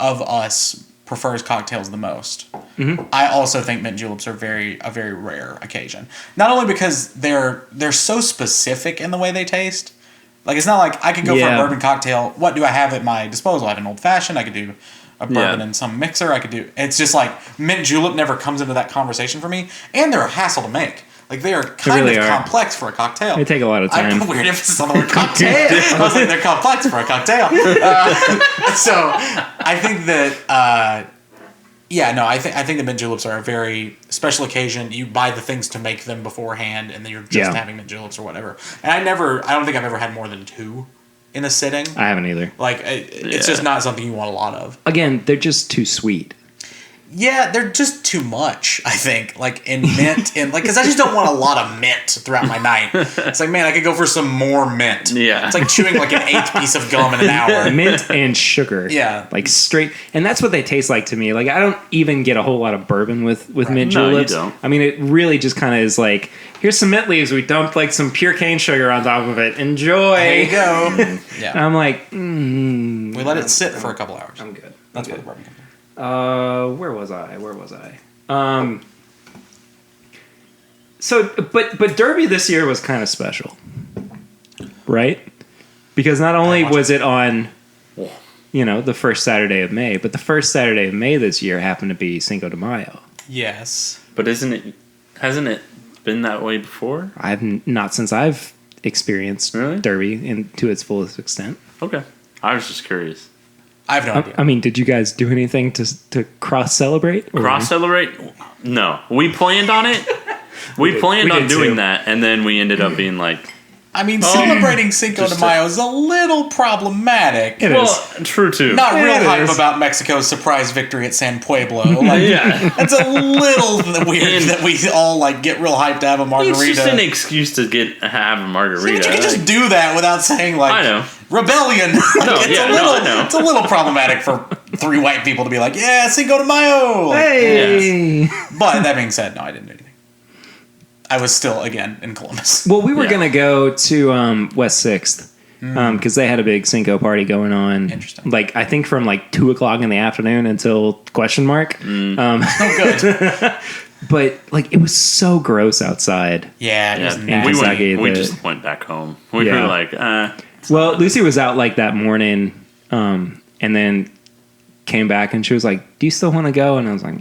us prefers cocktails the most, I also think mint juleps are a very rare occasion. Not only because they're so specific in the way they taste. Like, it's not like I could go for a bourbon cocktail. What do I have at my disposal? I have an old fashioned. I could do a bourbon in some mixer. It's just like mint julep never comes into that conversation for me. And they're a hassle to make. Like, they are kind of complex for a cocktail. They take a lot of time. I put weird emphasis on the word cocktail. I was like, they're complex for a cocktail. So I think that, I think the mint juleps are a very special occasion. You buy the things to make them beforehand, and then you're just having mint juleps or whatever. And I don't think I've ever had more than 2 in a sitting. I haven't either. Like, it's just not something you want a lot of. Again, they're just too sweet. Yeah, they're just too much, I think. Like, in mint, because I just don't want a lot of mint throughout my night. It's like, man, I could go for some more mint. Yeah. It's like chewing like an 8th piece of gum in an hour. Mint and sugar. Yeah. Like straight. And that's what they taste like to me. Like, I don't even get a whole lot of bourbon with mint No, you juleps. don't. I mean, it really just kind of is like, here's some mint leaves. We dumped like some pure cane sugar on top of it. Enjoy. There you go. And Yeah. I'm like, We let it sit for a couple hours. I'm good. That's where the bourbon comes from. Where was I? So, but Derby this year was kind of special, right? Because not only was it on, the first Saturday of May, but the first Saturday of May this year happened to be Cinco de Mayo. Yes. But hasn't it been that way before? Not since I've experienced Derby to its fullest extent. Okay. I was just curious. I have no idea. I mean, did you guys do anything to cross celebrate? Cross celebrate? No. We planned on it. We planned on doing that, and then we ended up being like, I mean, celebrating Cinco de Mayo is a little problematic. It is. True too. Not real It hype is. about Mexico's surprise victory at San Pueblo. Like, that's a little weird that we all like get real hyped to have a margarita. It's just an excuse to have a margarita. But you can just do that without saying like I know. rebellion. I know. It's a little problematic for 3 white people to be like, yeah, Cinco de Mayo. Like, Hey. but that being said, no, I didn't do anything. I was still again in Columbus. Well, we were gonna go to West 6th because they had a big Cinco party going on. Interesting. Like I think from like 2:00 in the afternoon until ? Oh, good. But like it was so gross outside. Yeah, it was In nasty. Kentucky, we the- just went back home. We Yeah. were like, Well, Lucy was out like that morning, and then came back and she was like, "Do you still want to go?" And I was like,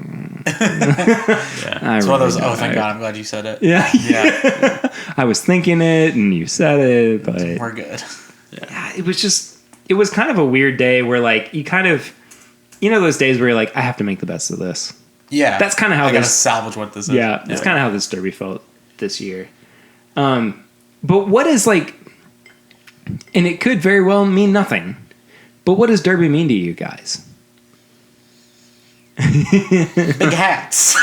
It's one of those. Oh, thank God! I'm glad you said it. Yeah, Yeah, I was thinking it, and you said it, but we're good. yeah, it was kind of a weird day where like you kind of, those days where you're like, I have to make the best of this. Yeah, That's kind of how I gotta this. salvage what this is. Yeah, that's kind of how this derby felt this year. But what is like, and it could very well mean nothing. But what does derby mean to you guys? big hats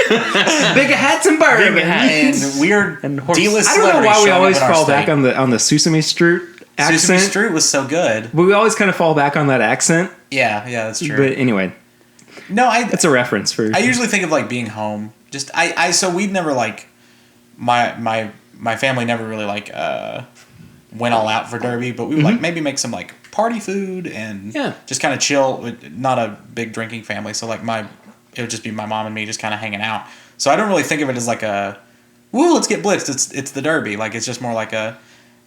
Big hats and bourbon. and weird D-list. I don't know celebrities why we showing up always in our fall state. back on the Sesame Street accent. Sesame Street was so good. But we always kind of fall back on that accent. Yeah, that's true. But anyway, no, that's a reference for. I usually think of like being home. Just so we'd never like my family never really like went all out for derby, but we would like maybe make some like party food and just kind of chill. Not a big drinking family, so like it would just be my mom and me just kind of hanging out. So I don't really think of it as like a woo, let's get blitzed. It's the derby. Like it's just more like a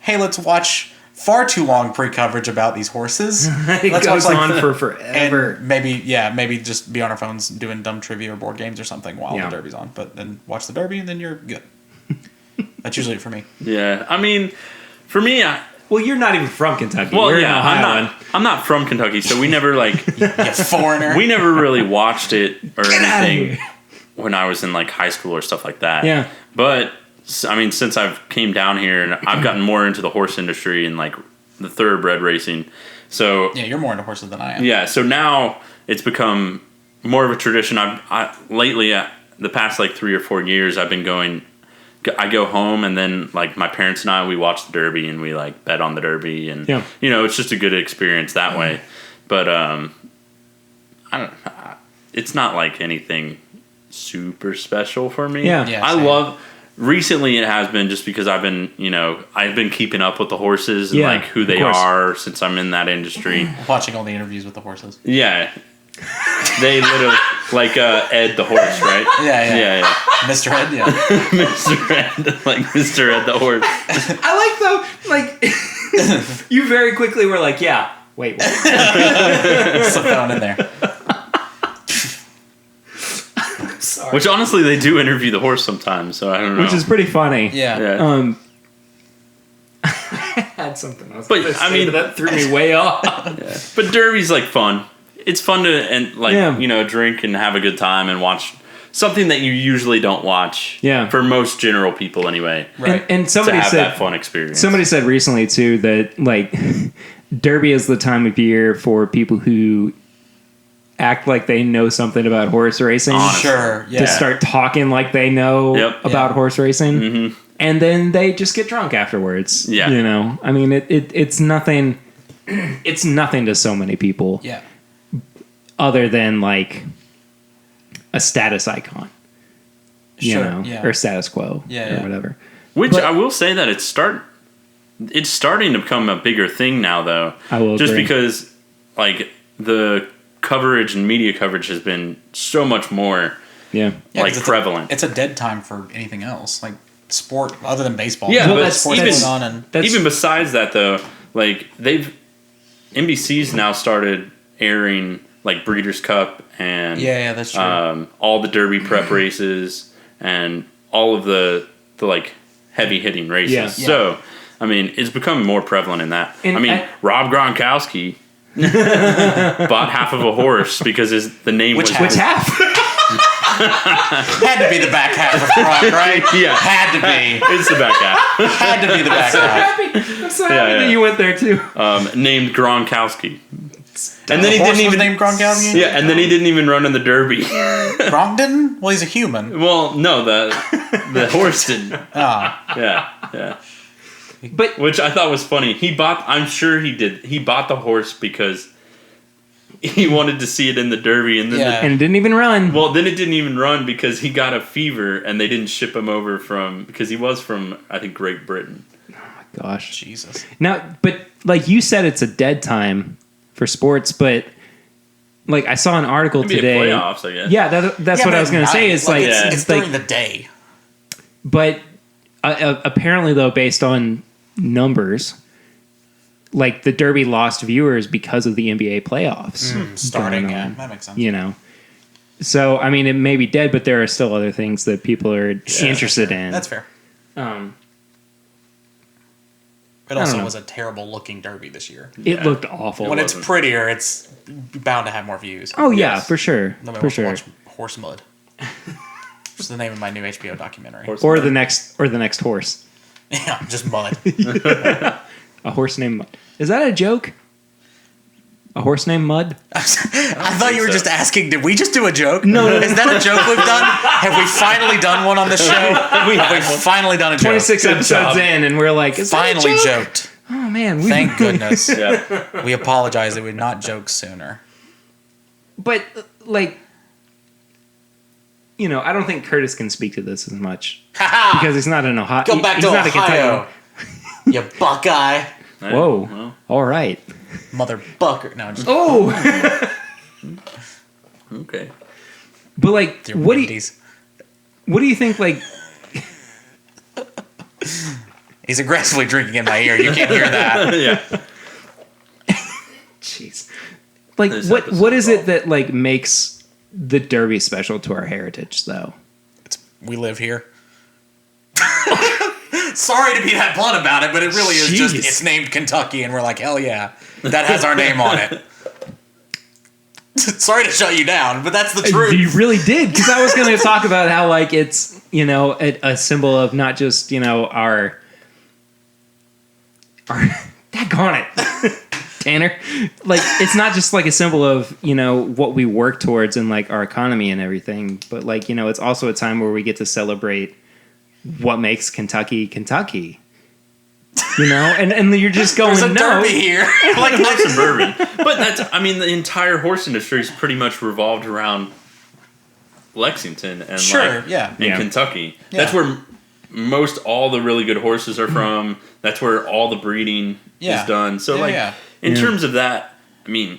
hey, let's watch far too long pre-coverage about these horses. It Let's goes watch, like, on for forever. And maybe just be on our phones doing dumb trivia or board games or something while Yeah. the derby's on. But then watch the derby and then you're good. That's usually it for me. yeah. I mean, for me, Well, you're not even from Kentucky. well, You're yeah, in Ohio. I'm not from Kentucky, so we never like You foreigner. we never really watched it or Get outta anything here. when I was in like high school or stuff like that. Yeah. But I mean, since I've came down here and I've gotten more into the horse industry and like the thoroughbred racing, so Yeah, you're more into horses than I am. yeah, so now it's become more of a tradition. Lately, the past like 3 or 4 years, I've been going. I go home and then like my parents and I, we watch the derby and we like bet on the derby and it's just a good experience that way. But I don't. It's not like anything super special for me. Yeah. Yeah, I same. love. Recently, it has been just because I've been keeping up with the horses and like who they of course. are since I'm in that industry. Watching all the interviews with the horses. Yeah. They literally, like Ed the horse, right? Yeah. Yeah. Mr. Ed, yeah. Mr. Ed, like Mr. Ed the horse. I like though, like you very quickly were like, yeah. Wait. Slip that one in there. Sorry. Which honestly, they do interview the horse sometimes, so I don't know. Which is pretty funny. Yeah. Yeah. I had something else. But, to say, I mean- that threw me way off. But derby's like fun. It's fun to drink and have a good time and watch something that you usually don't watch. Yeah. For most general people, anyway. Right. And To somebody have said that fun experience. Somebody said recently too that like derby is the time of year for people who act like they know something about horse racing Honestly. Sure, yeah. to start talking like they know about horse racing. Mm-hmm. And then they just get drunk afterwards. Yeah. You know, I mean, it's nothing. It's nothing to so many people. Yeah. Other than like a status icon, you Sure, know, yeah. or status quo, Yeah. or whatever. Which But- I will say that it's starting to become a bigger thing now, though. I will just agree. because like the coverage and media coverage has been so much more Yeah. Yeah, like 'cause prevalent. It's a dead time for anything else, like sport other than baseball. Yeah, Well, but that's- sports even going on and That's, even besides that, though, like NBC's now started airing like Breeders' Cup and yeah, that's true. all the Derby prep races and all of the like heavy hitting races. Yeah. So I mean, it's become more prevalent in that. And I mean, Rob Gronkowski bought half of a horse because the name Which was half? which half? Had to be the back half of Gronk, right? Yeah. Had to be. It's the back half. Had to be the back half. I'm so happy that you went there too. Named Gronkowski. And then he Horse didn't even was named Gronkowski? Yeah, and then he didn't even run in the Derby. Gronk didn't? Well, he's a human. Well, no, the horse didn't. Ah. Yeah. But Which I thought was funny. I'm sure he did. He bought the horse because he wanted to see it in the Derby, and then and it didn't even run. then it didn't even run because he got a fever, and they didn't ship him over because he was from, I think, Great Britain. Gosh. Jesus. Now, but like you said, it's a dead time for sports, but like I saw an article Maybe today. Playoffs, I guess. Yeah, that's what I was going to say. Is like it's like, during the day. but apparently though, based on numbers, like the Derby lost viewers because of the NBA playoffs Starting, going yeah. on, That makes sense. you know. So I mean, it may be dead, but there are still other things that people are interested in. That's fair. It don't also know. was a terrible looking Derby this year. It looked awful. When it's wasn't. prettier, it's bound to have more views. Oh yeah, Yes. for sure, Nobody for wants to sure. watch Horse Mud. Which is the name of my new HBO documentary. Or the next horse. Yeah, just mud. A horse named Mud. Is that a joke? A horse named Mud? I thought you were so. just asking, did we just do a joke? No. Is that a joke we've done? Have we finally done one on the show? Have we finally done a joke? 26 episodes job. in, and we're like, is that a Finally joke? joked. Oh man, Thank goodness. Yeah. We apologize that we did not joke sooner. But like, you know, I don't think Curtis can speak to this as much because he's not in Ohio. Go back he's to not a Ohio. Kentucky. You Buckeye. Whoa! Well, All right. Mother Bucker. No, just Oh, okay. but like, your what do you Wendy's. think? Like, He's aggressively drinking in my ear. You can't hear that. Yeah. jeez, like This what episode is is it that like makes the Derby special to our heritage, though? We live here. Sorry to be that blunt about it, but it really is just, Jeez. it's named Kentucky, and we're like, hell yeah, that has our name on it. Sorry to shut you down, but that's the truth. You really did, because I was going to talk about how like it's, you know, a symbol of not just, you know, our daggone it, Tanner. Like, it's not just like a symbol of, you know, what we work towards in like our economy and everything, but like, you know, it's also a time where we get to celebrate what makes Kentucky Kentucky. You know, and you're just going, There's a no. Derby here. Like horse and bourbon. But the entire horse industry is pretty much revolved around Lexington and Sure, yeah. and Yeah. Kentucky. Yeah. That's where most all the really good horses are from. That's where all the breeding Yeah. is done. So Yeah. in terms of that, I mean,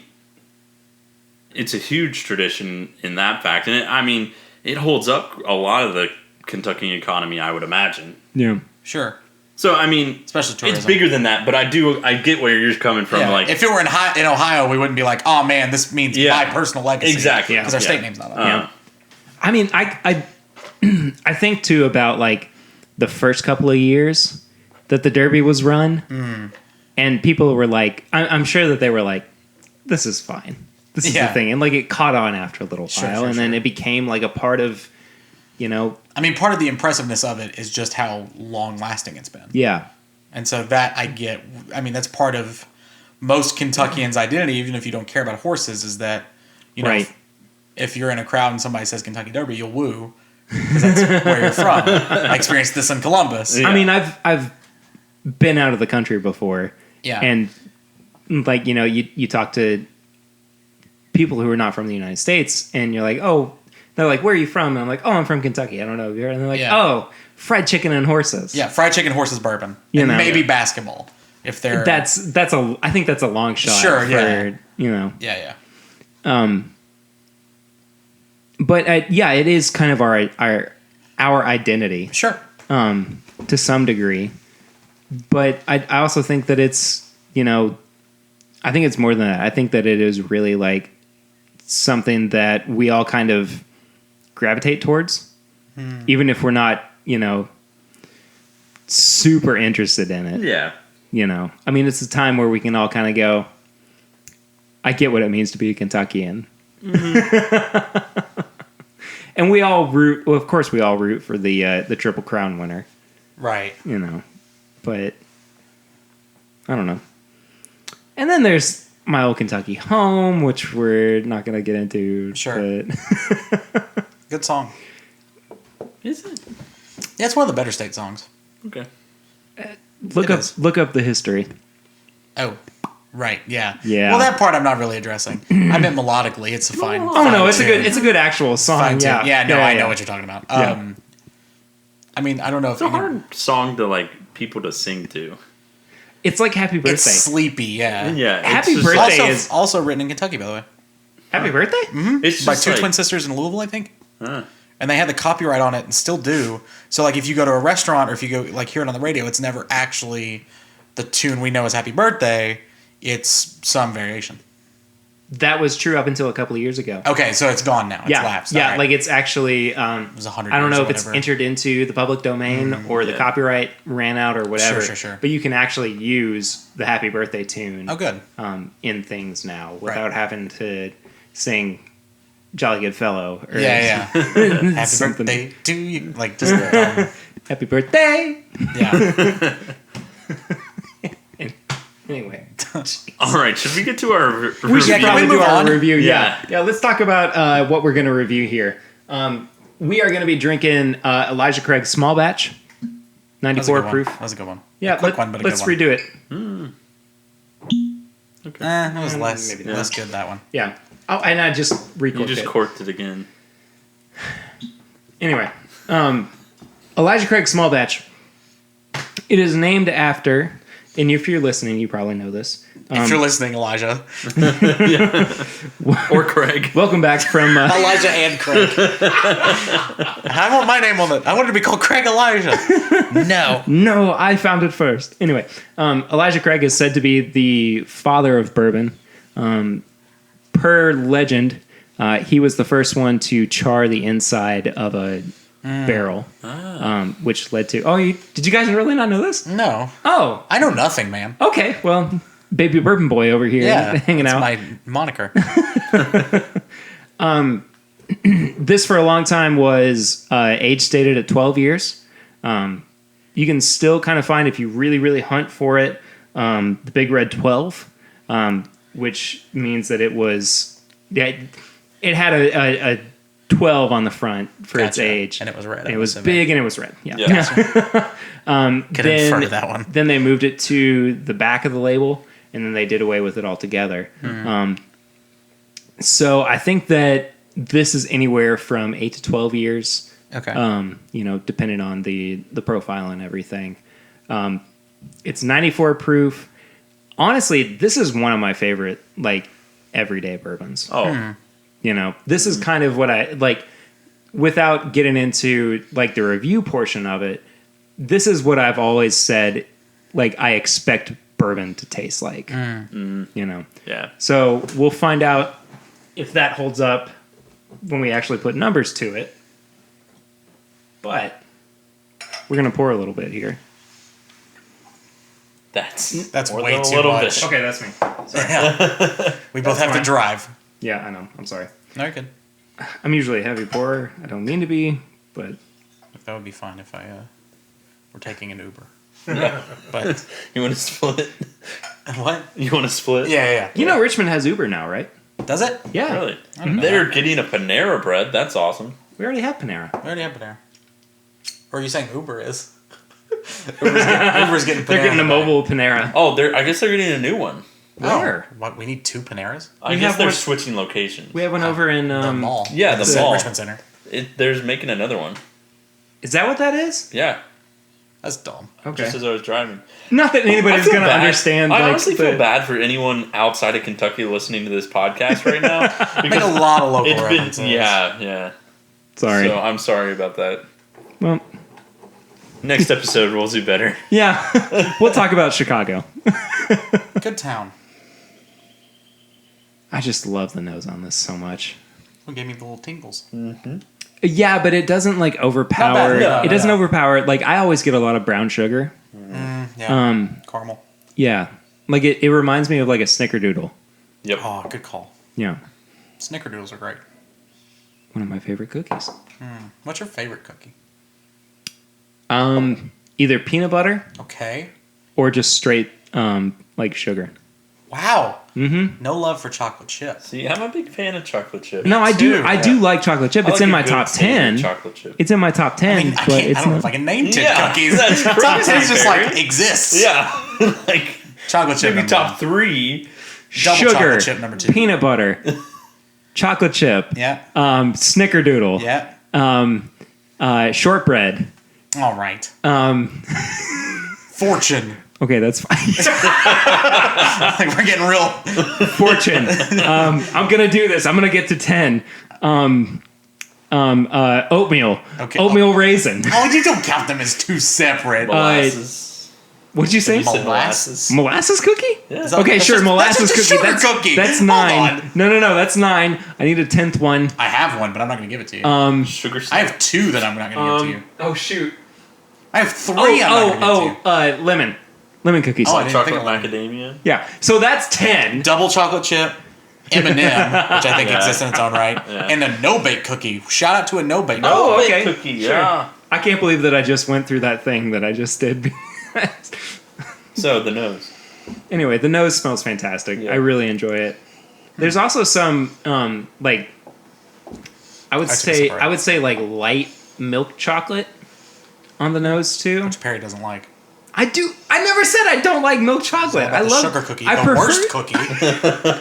it's a huge tradition in that fact, and it holds up a lot of the Kentucky economy, I would imagine. Yeah. Sure. So I mean, Especially tourism. it's bigger than that, but I get where you're coming from. Yeah. Like, if it were in Ohio, we wouldn't be like, oh man, this means Yeah. my personal legacy. Exactly. Because our Yeah. state name's not on it. Yeah. I mean, I think too about like the first couple of years that the Derby was run, and people were like, I'm sure that they were like, this is fine. This is Yeah. the thing, and like it caught on after a little while, Sure, and then sure. it became like a part of, you know, I mean, part of the impressiveness of it is just how long lasting it's been. yeah, And so that I get. I mean, that's part of most Kentuckians' identity, even if you don't care about horses, is that, you know, Right. if you're in a crowd and somebody says Kentucky Derby, you'll woo because that's where you're from. I experienced this in Columbus. Yeah. I mean, I've been out of the country before, Yeah. and like, you know, you talk to people who are not from the United States, and you're like, oh, they're like, where are you from? And I'm like, oh, I'm from Kentucky. I don't know if you're. And they're like, Yeah. oh, fried chicken and horses. Yeah, fried chicken, horses, bourbon, You and know. maybe basketball if they're. I think that's a long shot. Sure, for, yeah. You know, yeah. but yeah, it is kind of our identity Sure. to some degree. But I also think that it's, you know, I think it's more than that. I think that it is really like something that we all kind of gravitate towards, even if we're not, you know, super interested in it. yeah. You know, I mean, it's a time where we can all kind of go, I get what it means to be a Kentuckian. And we all root. Well, of course, we all root for the Triple Crown winner. Right. You know, but I don't know. And then there's My Old Kentucky Home, which we're not going to get into. Sure. But Good song. Is it? Yeah, it's one of the better state songs. Okay. look up the history. Oh, right. Yeah. Yeah. Well, that part I'm not really addressing. I meant melodically. It's a fine. Oh fine no, it's tune. a good actual song. Fine tune. Yeah. Yeah. No, I know what you're talking about. Yeah. I mean, I don't know if It's a hard song to like people to sing to. It's like Happy Birthday. it's sleepy. Yeah. Yeah. Happy it's just Birthday like- is- Also written in Kentucky, by the way. Happy Birthday? It's By just two like, twin sisters in Louisville, I think. Huh. And they had the copyright on it and still do. So, like, if you go to a restaurant or if you go, like, hear it on the radio, it's never actually the tune we know as Happy Birthday. It's some variation. That was true up until a couple of years ago. Okay, so it's gone now. It's lapsed. Yeah, All right. like it's actually. it was 100 I don't years know or if it's whatever. entered into the public domain or the yeah. copyright ran out or whatever. Sure. But you can actually use the Happy Birthday tune. Oh, good. In things now without having to sing "Jolly Good Fellow." Or Yeah. Happy something. birthday to you. Like, just, Happy Birthday. yeah. Anyway, All right. Should we get to our review? we should can probably we do move our on? review. Yeah. Yeah. Let's talk about what we're going to review here. We are going to be drinking Elijah Craig's Small Batch, That was a 94 good one. proof. That was a good one. Yeah, A quick one, but a let's good one. redo it. That was less, maybe less good, that one. Yeah. Oh, and I just You recorked just it. corked it again. Anyway, Elijah Craig's Small Batch. It is named after, and if you're listening, you probably know this. If you're listening, Elijah. Or Craig. Welcome back from. Elijah and Craig. I want my name on it. I want it to be called Craig Elijah. No. No, I found it first. Anyway, Elijah Craig is said to be the father of bourbon. Per legend, he was the first one to char the inside of a barrel, which led to. Oh, did you guys really not know this? No. Oh, I know nothing, man. okay. Well, baby bourbon boy over here, Yeah. hanging that's out. my moniker. This for a long time was age stated at 12 years. You can still kind of find, if you really, really hunt for it, the Big Red 12, which means that it was, it had a 12 on the front for its Gotcha. age. And it was red, And I'm it was assuming. big and it was red. Yeah. Yeah. Could infer to that one. Then they moved it to the back of the label, and then they did away with it altogether. So I think that this is anywhere from 8 to 12 years. Okay. Depending on the profile and everything. It's 94 proof. Honestly, this is one of my favorite, like, everyday bourbons. Oh. This is kind of what I, like, without getting into, like, the review portion of it, this is what I've always said, like, I expect bourbon to taste like. Yeah. So we'll find out if that holds up when we actually put numbers to it. But we're going to pour a little bit here. That's more way than a too little much. bit. Okay, that's me. We both have fine. to drive. Yeah, I know. I'm sorry. No, you're good. I'm usually a heavy pourer. I don't mean to be, but That would be fine if I were taking an Uber. But You want to split? what? You want to split? Yeah. you know Richmond has Uber now, right? Does it? Yeah. Really? know They're getting a Panera bread. That's awesome. We already have Panera. We already have Panera. Or are you saying Uber is? Uber's getting Panera. They're getting a in the mobile Panera. Oh, I guess they're getting a new one. bag. Where? Oh, what? We need 2 Paneras? I We guess have they're one- switching locations. We have one over in The mall. yeah, the mall. Richmond Center. They're making another one. Is that what that is? Yeah. That's dumb. Okay. Just as I was driving. Not that I anybody's feel going to bad. understand. I like, honestly feel the- bad for anyone outside of Kentucky listening to this podcast right now. Make a lot of local It's references. been, yeah. Sorry. So I'm sorry about that. Well, Next episode, we'll do better. yeah. We'll talk about Chicago. Good town. I just love the nose on this so much. Who gave me the little tingles? Yeah, but it doesn't like overpower. No, it doesn't no. overpower. Like I always get a lot of brown sugar. Yeah. Caramel. Yeah, like it reminds me of like a snickerdoodle. Yep. Oh, good call. Yeah. Snickerdoodles are great. one of my favorite cookies. What's your favorite cookie? Either peanut butter Okay. or just straight like sugar. Wow. Mm-hmm. No love for chocolate chip. See, I'm a big fan of chocolate chip. No, I do like chocolate chip. It's in my top 10. Chocolate chip. It's in my top 10. I mean, I don't know if I can name 10 cookies. Top 10 just like exists. Yeah. Like chocolate chip. Maybe top 3. Double sugar, chocolate chip number 2. peanut butter, chocolate chip. Yeah. Snickerdoodle. Yeah. Shortbread. All right. Fortune. Okay, that's fine. Like we're getting real. Fortune. I'm gonna do this. I'm gonna get to 10. Oatmeal. Okay. Oatmeal raisin. Oh, you don't count them as 2 separate. Molasses. What'd you say? Molasses. Molasses cookie? Yeah. Okay, sure. Molasses that's just cookie. a sugar cookie. That's Hold 9. on. No. That's 9. I need a 10th one. I have one, but I'm not going to give it to you. Sugar I snap. have 2 that I'm not going to give to you. Oh shoot. I have 3 I'm not going to give to you. Lemon cookies. Oh, I didn't Chocolate think of macadamia. Yeah. So that's 10. Double chocolate chip, M&M, which I think exists in its own right, and a no-bake cookie. Shout out to a no-bake cookie. Oh, okay. Cookie, Sure. yeah. I can't believe that I just went through that thing that I just did. So the nose. Anyway, the nose smells fantastic. Yeah. I really enjoy it. There's also some like I would say like light milk chocolate on the nose too. Which Perry doesn't like. I do. I never said I don't like milk chocolate. I love sugar cookie. The worst cookie.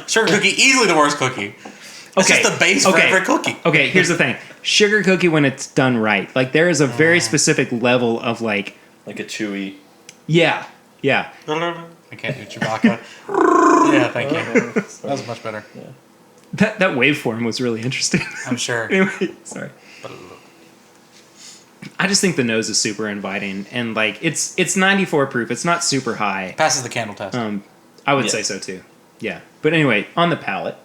Sugar cookie, easily the worst cookie. It's just the base for every cookie. Okay, here's the thing. Sugar cookie when it's done right. Like there is a very specific level of like a chewy. Yeah. I can't do Chewbacca. Yeah, thank you. That was much better. Yeah. That waveform was really interesting. I'm sure. Anyway, sorry. I just think the nose is super inviting, and like it's 94 proof. It's not super high. Passes the candle test. I would say so too. Yeah. But anyway, on the palate.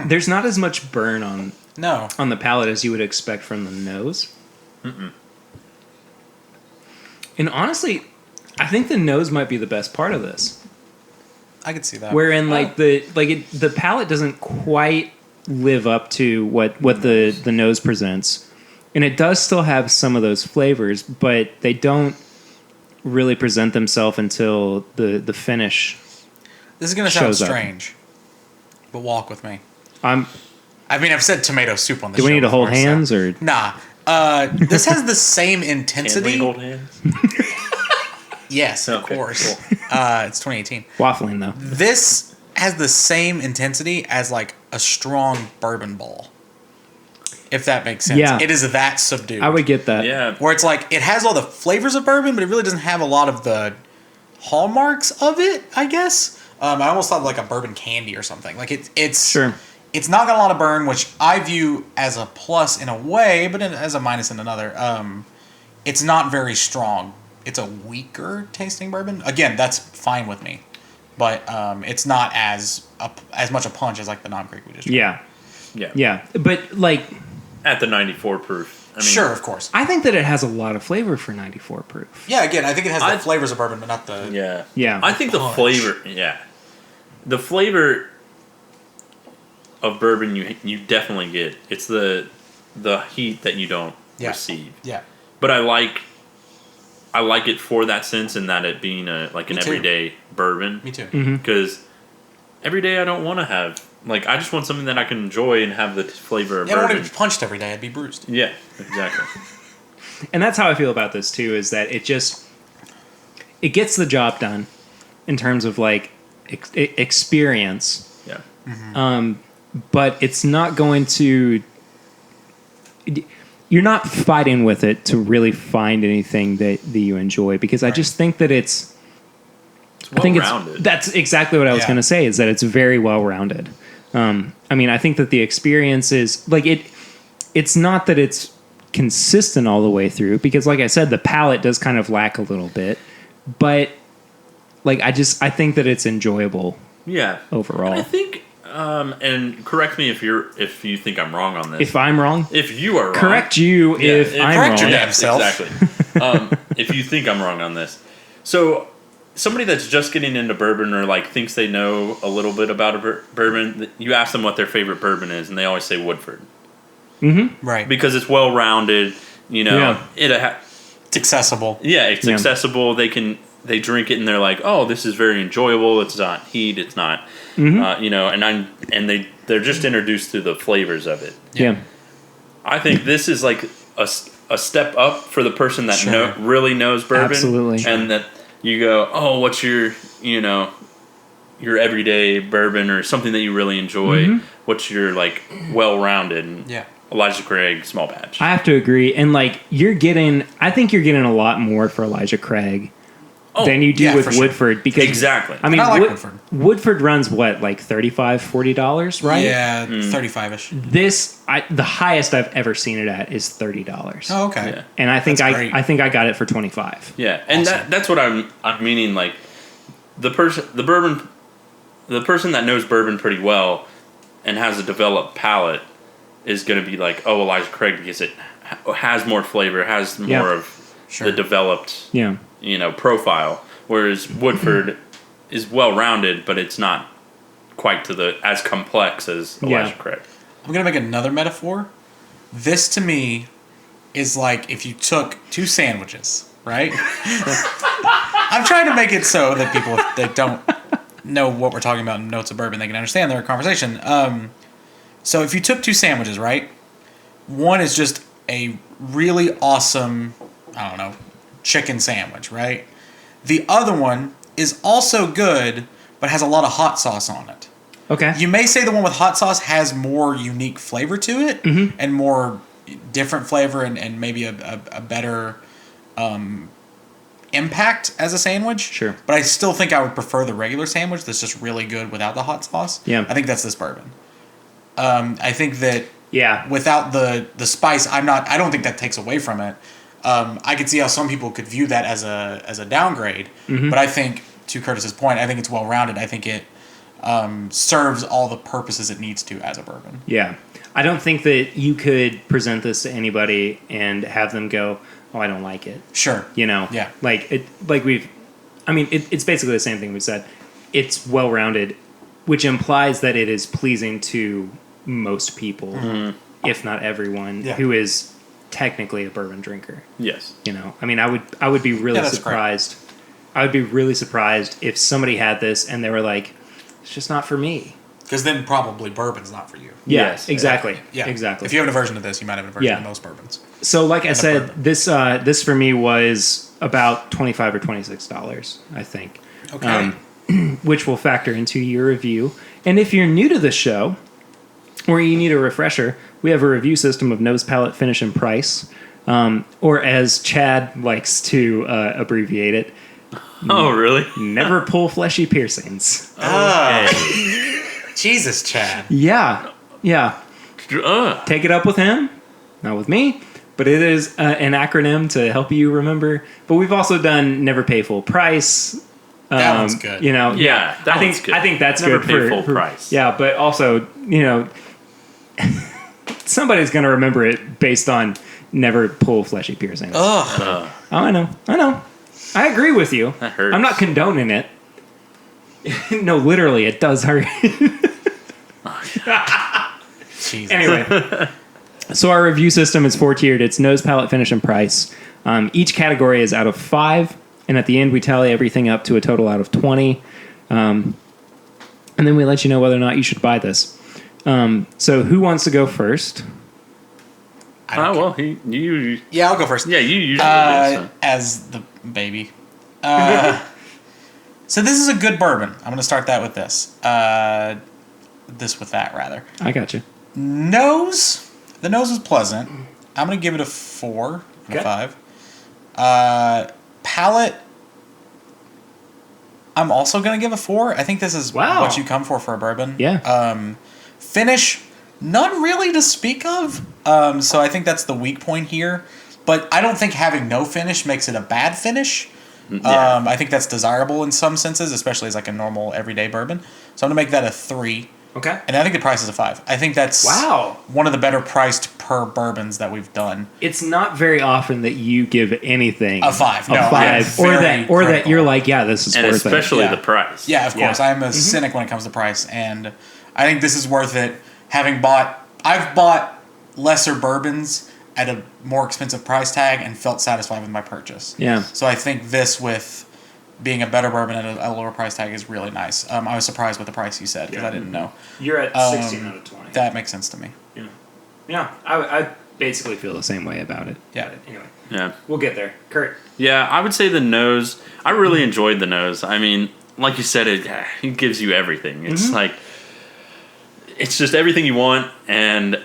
There's not as much burn on the palate as you would expect from the nose. And honestly, I think the nose might be the best part of this. I could see that. Wherein the palate doesn't quite live up to what the nose presents. And it does still have some of those flavors, but they don't really present themselves until the finish. This is going to sound strange, but walk with me. I've said tomato soup on this show. Do we need to hold hands so. or? Nah. This has the same intensity. Can we hold hands? Yes, of course. Cool. It's 2018. Waffling though. This has the same intensity as like a strong bourbon ball. If that makes sense. Yeah. It is that subdued. I would get that. Yeah. Where it's like, it has all the flavors of bourbon, but it really doesn't have a lot of the hallmarks of it, I guess. I almost thought like a bourbon candy or something. Like it's Sure. It's not got a lot of burn, which I view as a plus in a way, but as a minus in another. It's not very strong. It's a weaker tasting bourbon. Again, that's fine with me, but it's not as much a punch as like the Knob Creek we just tried. Yeah. But like at the 94 proof. I mean, sure, of course. I think that it has a lot of flavor for 94 proof. Yeah, again, I think it has the flavors of bourbon, but not the Yeah. I think punch. The flavor of bourbon you definitely get. It's the heat that you don't receive. Yeah. But I like it for that sense, in that it being an everyday bourbon. Me too. Because every day I don't want to have, like, I just want something that I can enjoy and have the flavor of I don't bourbon. want to be punched every day. I'd be bruised. Yeah, exactly. And that's how I feel about this too, is that it gets the job done in terms of like experience. Yeah. But it's not going to. You're not fighting with it to really find anything that you enjoy, because I just think that it's well-rounded. That's exactly what I was going to say, is that it's very well rounded. I mean, I think that the experience is like it's not that it's consistent all the way through, because like I said, the palate does kind of lack a little bit, but like I think that it's enjoyable. Yeah. Overall. And I think and correct me if you think I'm wrong on this. If I'm wrong, if you are wrong, correct you. If I'm correct wrong, your damn self. Exactly. If you think I'm wrong on this, so somebody that's just getting into bourbon or like thinks they know a little bit about a bourbon, you ask them what their favorite bourbon is, and they always say Woodford. Mm-hmm. Right. Because it's well rounded. You know, It's accessible. Yeah, it's accessible. They drink it and they're like, oh, this is very enjoyable. It's not heat. It's not, you know, and they're just introduced to the flavors of it. Yeah. I think this is like a step up for the person that really knows bourbon. Absolutely. And that you go, oh, what's your, you know, your everyday bourbon or something that you really enjoy? Mm-hmm. What's your, like, well-rounded? Yeah. Elijah Craig, small batch. I have to agree. And, like, I think you're getting a lot more for Elijah Craig than you do with Woodford. Because exactly. I mean, I like Woodford. Woodford runs, what, like $35, $40, right? Yeah, 35-ish. This, the highest I've ever seen it at is $30. Oh, okay. Yeah. And I think That's I think I got it for $25. Yeah, and Awesome. that's what I'm meaning. Like the person that knows bourbon pretty well and has a developed palate is going to be like, oh, Elijah Craig, because it has more flavor, has more of the developed, you know, profile. Whereas Woodford is well rounded, but it's not quite as complex as Elijah Craig. I'm going to make another metaphor. This to me is like if you took two sandwiches, right? I'm trying to make it so that people that don't know what we're talking about in Notes of Bourbon, they can understand their conversation. So if you took two sandwiches, right? One is just a really awesome, I don't know, chicken sandwich, right? The other one is also good, but has a lot of hot sauce on it. Okay. You may say the one with hot sauce has more unique flavor to it and more different flavor and maybe a better impact as a sandwich. Sure. But I still think I would prefer the regular sandwich that's just really good without the hot sauce. Yeah. I think that's this bourbon. I think that Yeah. without the spice, I don't think that takes away from it. I could see how some people could view that as a downgrade, but I think, to Curtis's point, I think it's well rounded. I think it serves all the purposes it needs to as a bourbon. Yeah. I don't think that you could present this to anybody and have them go, oh, I don't like it. Sure. You know? Yeah. It's basically the same thing we said. It's well rounded, which implies that it is pleasing to most people, if not everyone, who is technically a bourbon drinker. Yes. You know, I mean, I would be really surprised. Great. I would be really surprised if somebody had this and they were like, it's just not for me. Because then probably bourbon's not for you. Yeah, yes, exactly. Yeah, exactly. If you have an aversion to this, you might have an aversion to most bourbons. So, like I said, this for me was about $25 or $26, I think. Okay. Which will factor into your review. And if you're new to the show, or you need a refresher, we have a review system of nose, palate, finish, and price. Or as Chad likes to abbreviate it. Oh, really? Never pull fleshy piercings. Okay. Jesus, Chad. Yeah. Take it up with him, not with me. But it is an acronym to help you remember. But we've also done never pay full price. That one's good. You know, that one's good. I think that's never good pay full price. Yeah, but also, you know, somebody's going to remember it based on never pull fleshy piercings. Ugh. Oh, I know. I agree with you. That hurts. I'm not condoning it. No, literally, it does hurt. Jesus. Anyway, so our review system is 4-tiered. It's nose, palate, finish, and price. Each category is out of 5, and at the end we tally everything up to a total out of 20. And then we let you know whether or not you should buy this. So who wants to go first? Well, you. Yeah, I'll go first. Yeah, you usually do. So. As the baby. So this is a good bourbon. I'm going to start that with this. With that, rather. I got you. Nose. The nose is pleasant. I'm going to give it a 4 out of 5. Palate. I'm also going to give a 4. I think this is what you come for a bourbon. Yeah. Finish. None really to speak of. So I think that's the weak point here. But I don't think having no finish makes it a bad finish. Yeah. I think that's desirable in some senses, especially as like a normal everyday bourbon. So I'm going to make that a 3. Okay. And I think the price is a 5. I think that's one of the better priced per bourbons that we've done. It's not very often that you give anything a 5. A 5, or that you're like, yeah, this is and worth it. especially the price. Yeah, of course. I'm a cynic when it comes to price, and I think this is worth it. I've bought lesser bourbons at a more expensive price tag and felt satisfied with my purchase. Yeah. So I think this, with being a better bourbon at a lower price tag, is really nice. I was surprised with the price you said because I didn't know. You're at 16 out of 20. That makes sense to me. Yeah. Yeah. I basically feel the same way about it. Yeah. But anyway. Yeah. We'll get there. Kurt. Yeah, I would say the nose. I really enjoyed the nose. I mean, like you said, it gives you everything. It's like, it's just everything you want. And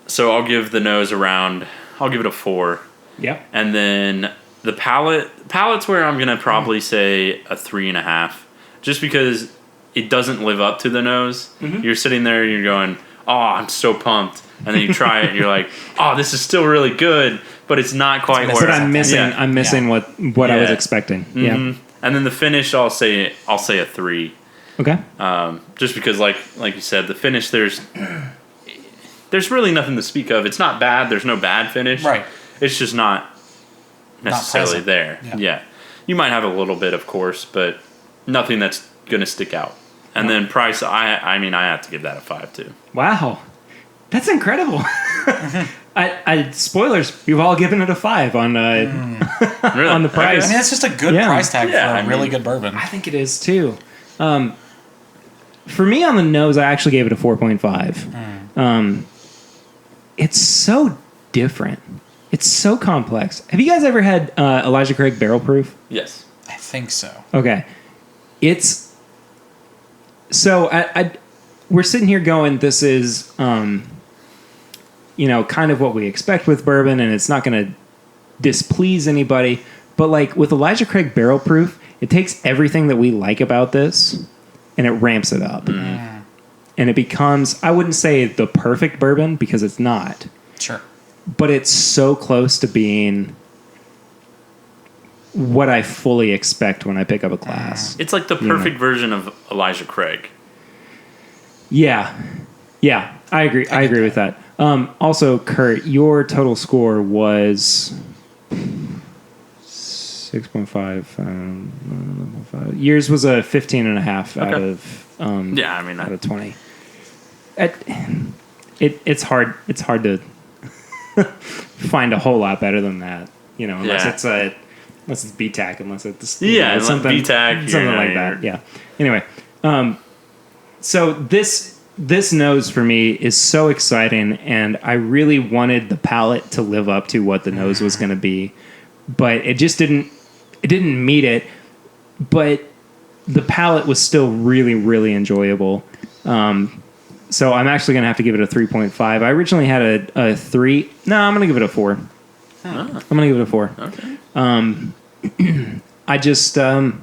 so I'll give the nose I'll give it a 4. Yeah. And then the palate's where I'm going to probably say a 3.5. Just because it doesn't live up to the nose. You're sitting there and you're going, oh, I'm so pumped. And then you try it and you're like, oh, this is still really good, but it's not quite where But I'm missing what I was expecting. Yeah. And then the finish, I'll say a 3. Okay. Just because, like you said, the finish, there's really nothing to speak of. It's not bad. There's no bad finish. Right. It's just not necessarily there. Yeah. You might have a little bit, of course, but nothing that's going to stick out. And then price, I mean, I have to give that a 5 too. Wow. That's incredible. Spoilers, we've all given it a 5 on Really? on the price. I mean, that's just a good price tag for a really good bourbon. I think it is too. For me on the nose, I actually gave it a 4.5. It's so different. It's so complex. Have you guys ever had Elijah Craig Barrel Proof? Yes. I think so. Okay. It's... So, we're sitting here going, this is, kind of what we expect with bourbon, and it's not going to displease anybody. But, like, with Elijah Craig Barrel Proof, it takes everything that we like about this, and it ramps it up. And it becomes, I wouldn't say the perfect bourbon, because it's not. Sure. But it's so close to being what I fully expect when I pick up a glass. It's like the perfect version of Elijah Craig. Yeah. Yeah, I agree. I agree with that. Also, Kurt, your total score was 6.5. Yours was a 15.5 out of out of 20. It's hard. It's hard to find a whole lot better than that. Unless it's BTAC, unless it's something BTAC, something like that. Yeah. Anyway, so this nose for me is so exciting, and I really wanted the palate to live up to what the nose was going to be, but it just didn't. It didn't meet it, but the palate was still really, really enjoyable. So I'm actually going to have to give it a 3.5. I originally had a 3. No, I'm going to give it a 4. I'm going to give it a 4. Okay. I just, it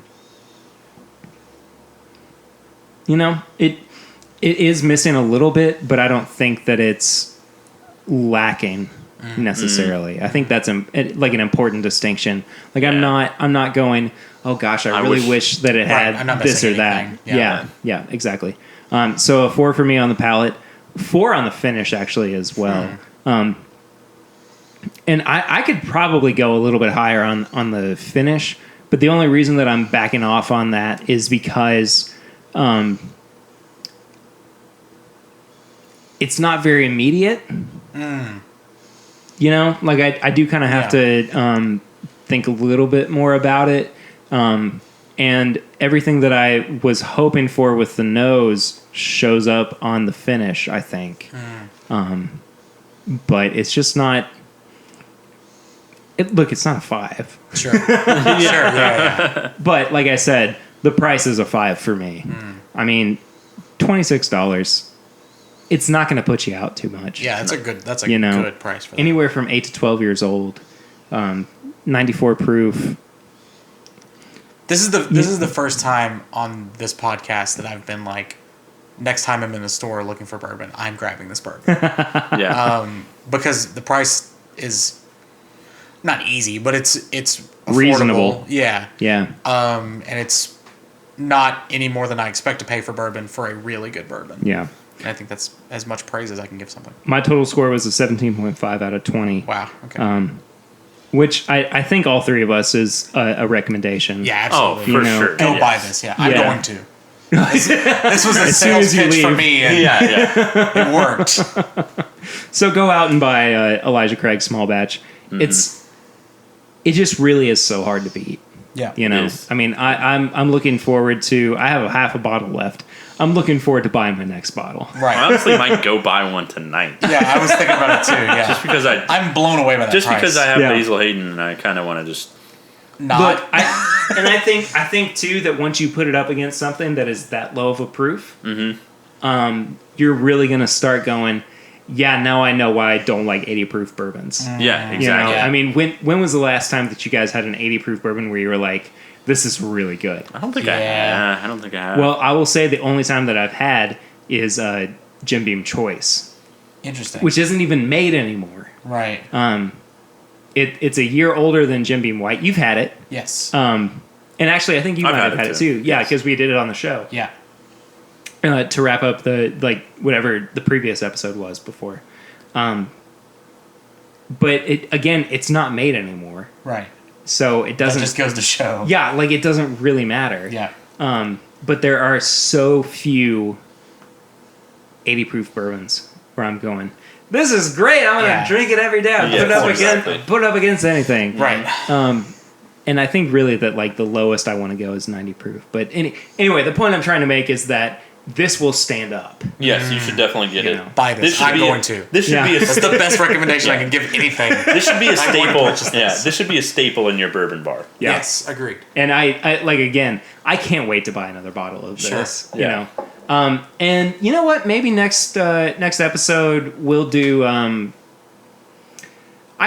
is missing a little bit, but I don't think that it's lacking necessarily. I think that's like an important distinction. Like I'm not going, oh gosh, I really wish that it had this or that. Yeah, exactly. So a 4 for me on the palate, 4 on the finish actually as well. And I could probably go a little bit higher on the finish, but the only reason that I'm backing off on that is because it's not very immediate. Like I do kind of have to think a little bit more about it. And everything that I was hoping for with the nose shows up on the finish, I think. But it's just not... it's not a 5. Sure. Yeah. But like I said, the price is a 5 for me. I mean, $26. It's not going to put you out too much. Yeah, that's a good price for that. Anywhere from 8 to 12 years old, 94 proof. This is the first time on this podcast that I've been like, next time I'm in the store looking for bourbon, I'm grabbing this bourbon. Because the price is not easy, but it's affordable. Reasonable. Yeah. Yeah. And it's not any more than I expect to pay for bourbon for a really good bourbon. Yeah. And I think that's as much praise as I can give something. My total score was a 17.5 out of 20. Wow. Okay. Which I think all three of us is a recommendation. Yeah, Oh, absolutely. for You know, sure. Go Yes. buy this. Yeah, I'm Yeah. going to. This was a As soon sales as you pitch for leave. me, and Yeah. it worked. So go out and buy Elijah Craig small batch. It just really is so hard to beat. Yeah. You know, is. I mean, I'm looking forward to. I have a half a bottle left. I'm looking forward to buying my next bottle. I Right. honestly might go buy one tonight. Yeah, I was thinking about it too. Yeah. Just because I'm blown away by that just price. because I have Yeah. Basil Hayden and I kind of want to just. Not. But I think too that once you put it up against something that is that low of a proof, you're really gonna start going. Yeah, now I know why I don't like 80 proof bourbons. Yeah, You exactly. know, Yeah. I mean, when was the last time that you guys had an 80 proof bourbon where you were like, "This is really good"? I don't think Yeah. I don't think I have. Well, I will say the only time that I've had is Jim Beam Choice, Interesting. which isn't even made anymore. Right. It's a year older than Jim Beam White. You've had it, Yes. and actually, I think you I've might had have had it it too. too. Yeah, Yes. because we did it on the show. Yeah. To wrap up the whatever the previous episode was before. But it's not made anymore, Right. so it That doesn't. just goes to show. Yeah, like it doesn't really matter. Yeah. But there are so few 80 proof bourbons where I'm going, this is great. I'm gonna Yeah. drink it every day. I'll Yeah, put it up exactly. against put it up against anything. Right. And I think really that like the lowest I want to go is 90 proof. But anyway, the point I'm trying to make is that this will stand up. yes, you should definitely get You it. know. Buy this. should I'm be going to. This should Yeah. be a That's the best recommendation I Yeah. can give anything. this should be a I'm going to staple. purchase Yeah, this. this should be a staple in your bourbon bar. Yeah. Yes. Agreed. And I like again, I can't wait to buy another bottle of Sure. this. Yeah. You know. And you know what? Maybe next episode we'll do. I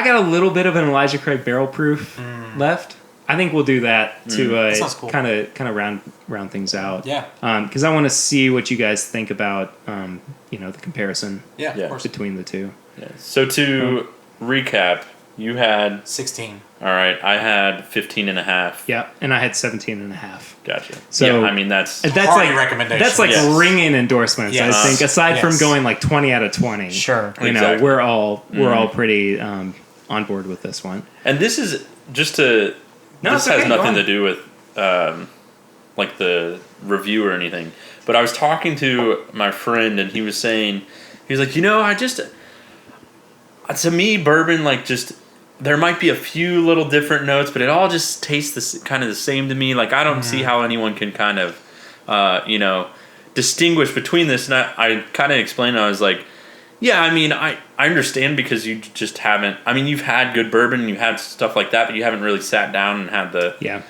got a little bit of an Elijah Craig barrel proof left. I think we'll do that to That sounds cool. kind of round things out. Yeah. Because I want to see what you guys think about the comparison Yeah. Yeah. Of course. between the two. Yeah. So to recap, you had 16. all right. I had 15 and a half. Yeah, and I had 17 and a half. Gotcha. So- yeah, I mean that's That's Hearty like recommendation. That's like Yes. ringing endorsements. Yes. I think aside from Yes. going like 20 out of 20. Sure. You know, Exactly. we're all pretty on board with this one. and this is just to. No, this it's okay, has go nothing on. to do with like the review or anything. But I was talking to my friend and he was like, to me, bourbon, like just, there might be a few little different notes, but it all just tastes kind of the same to me. Like, I don't see how anyone can kind of, distinguish between this. And I kind of explained, I was like, yeah, I mean, I understand because you just haven't, I mean, you've had good bourbon, you've had stuff like that, but you haven't really sat down and had the, Yeah.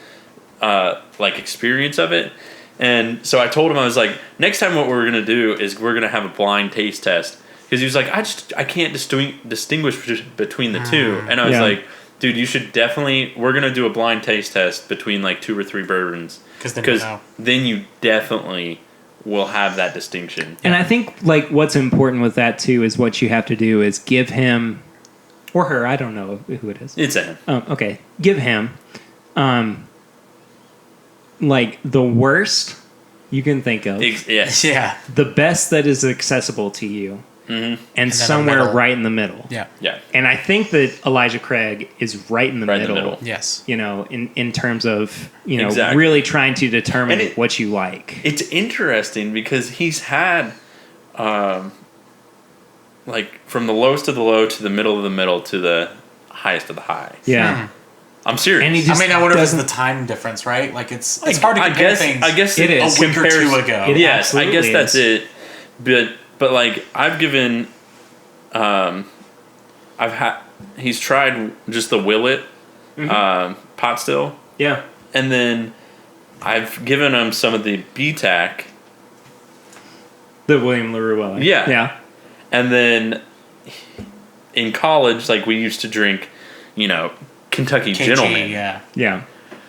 experience of it. And so I told him, I was like, next time what we're going to do is we're going to have a blind taste test. Because he was like, I can't distinguish between the two. And I was Yeah. like, dude, you should definitely, we're going to do a blind taste test between like 2 or 3 bourbons. 'Cause then you know. then you definitely will have that distinction. And I think like what's important with that too is what you have to do is give him or her, I don't know who it is. It's a him. Okay. Give him like the worst you can think of. Yes. Yeah. The best that is accessible to you. Mm-hmm. And a somewhere middle. right in the middle. Yeah. Yeah. And I think that Elijah Craig is right in the Right in the middle. middle. Yes. You know, in terms of, Exactly. really trying to determine And what you like. It's interesting because he's had, like from the lowest of the low to the middle of the middle to the highest of the high. Yeah. I'm serious. And he I just mean, I wonder if it's doesn't- the time difference, right? Like it's hard to compare things. I guess It is. a week or two ago. It Yes, I guess absolutely that's is. it. But like I've given, he's tried just the Willet pot still, Yeah. and then I've given him some of the BTAC, The William LaRue Weller. Yeah. Yeah. and then in college, like we used to drink, Kentucky KG, Gentleman. yeah. Yeah.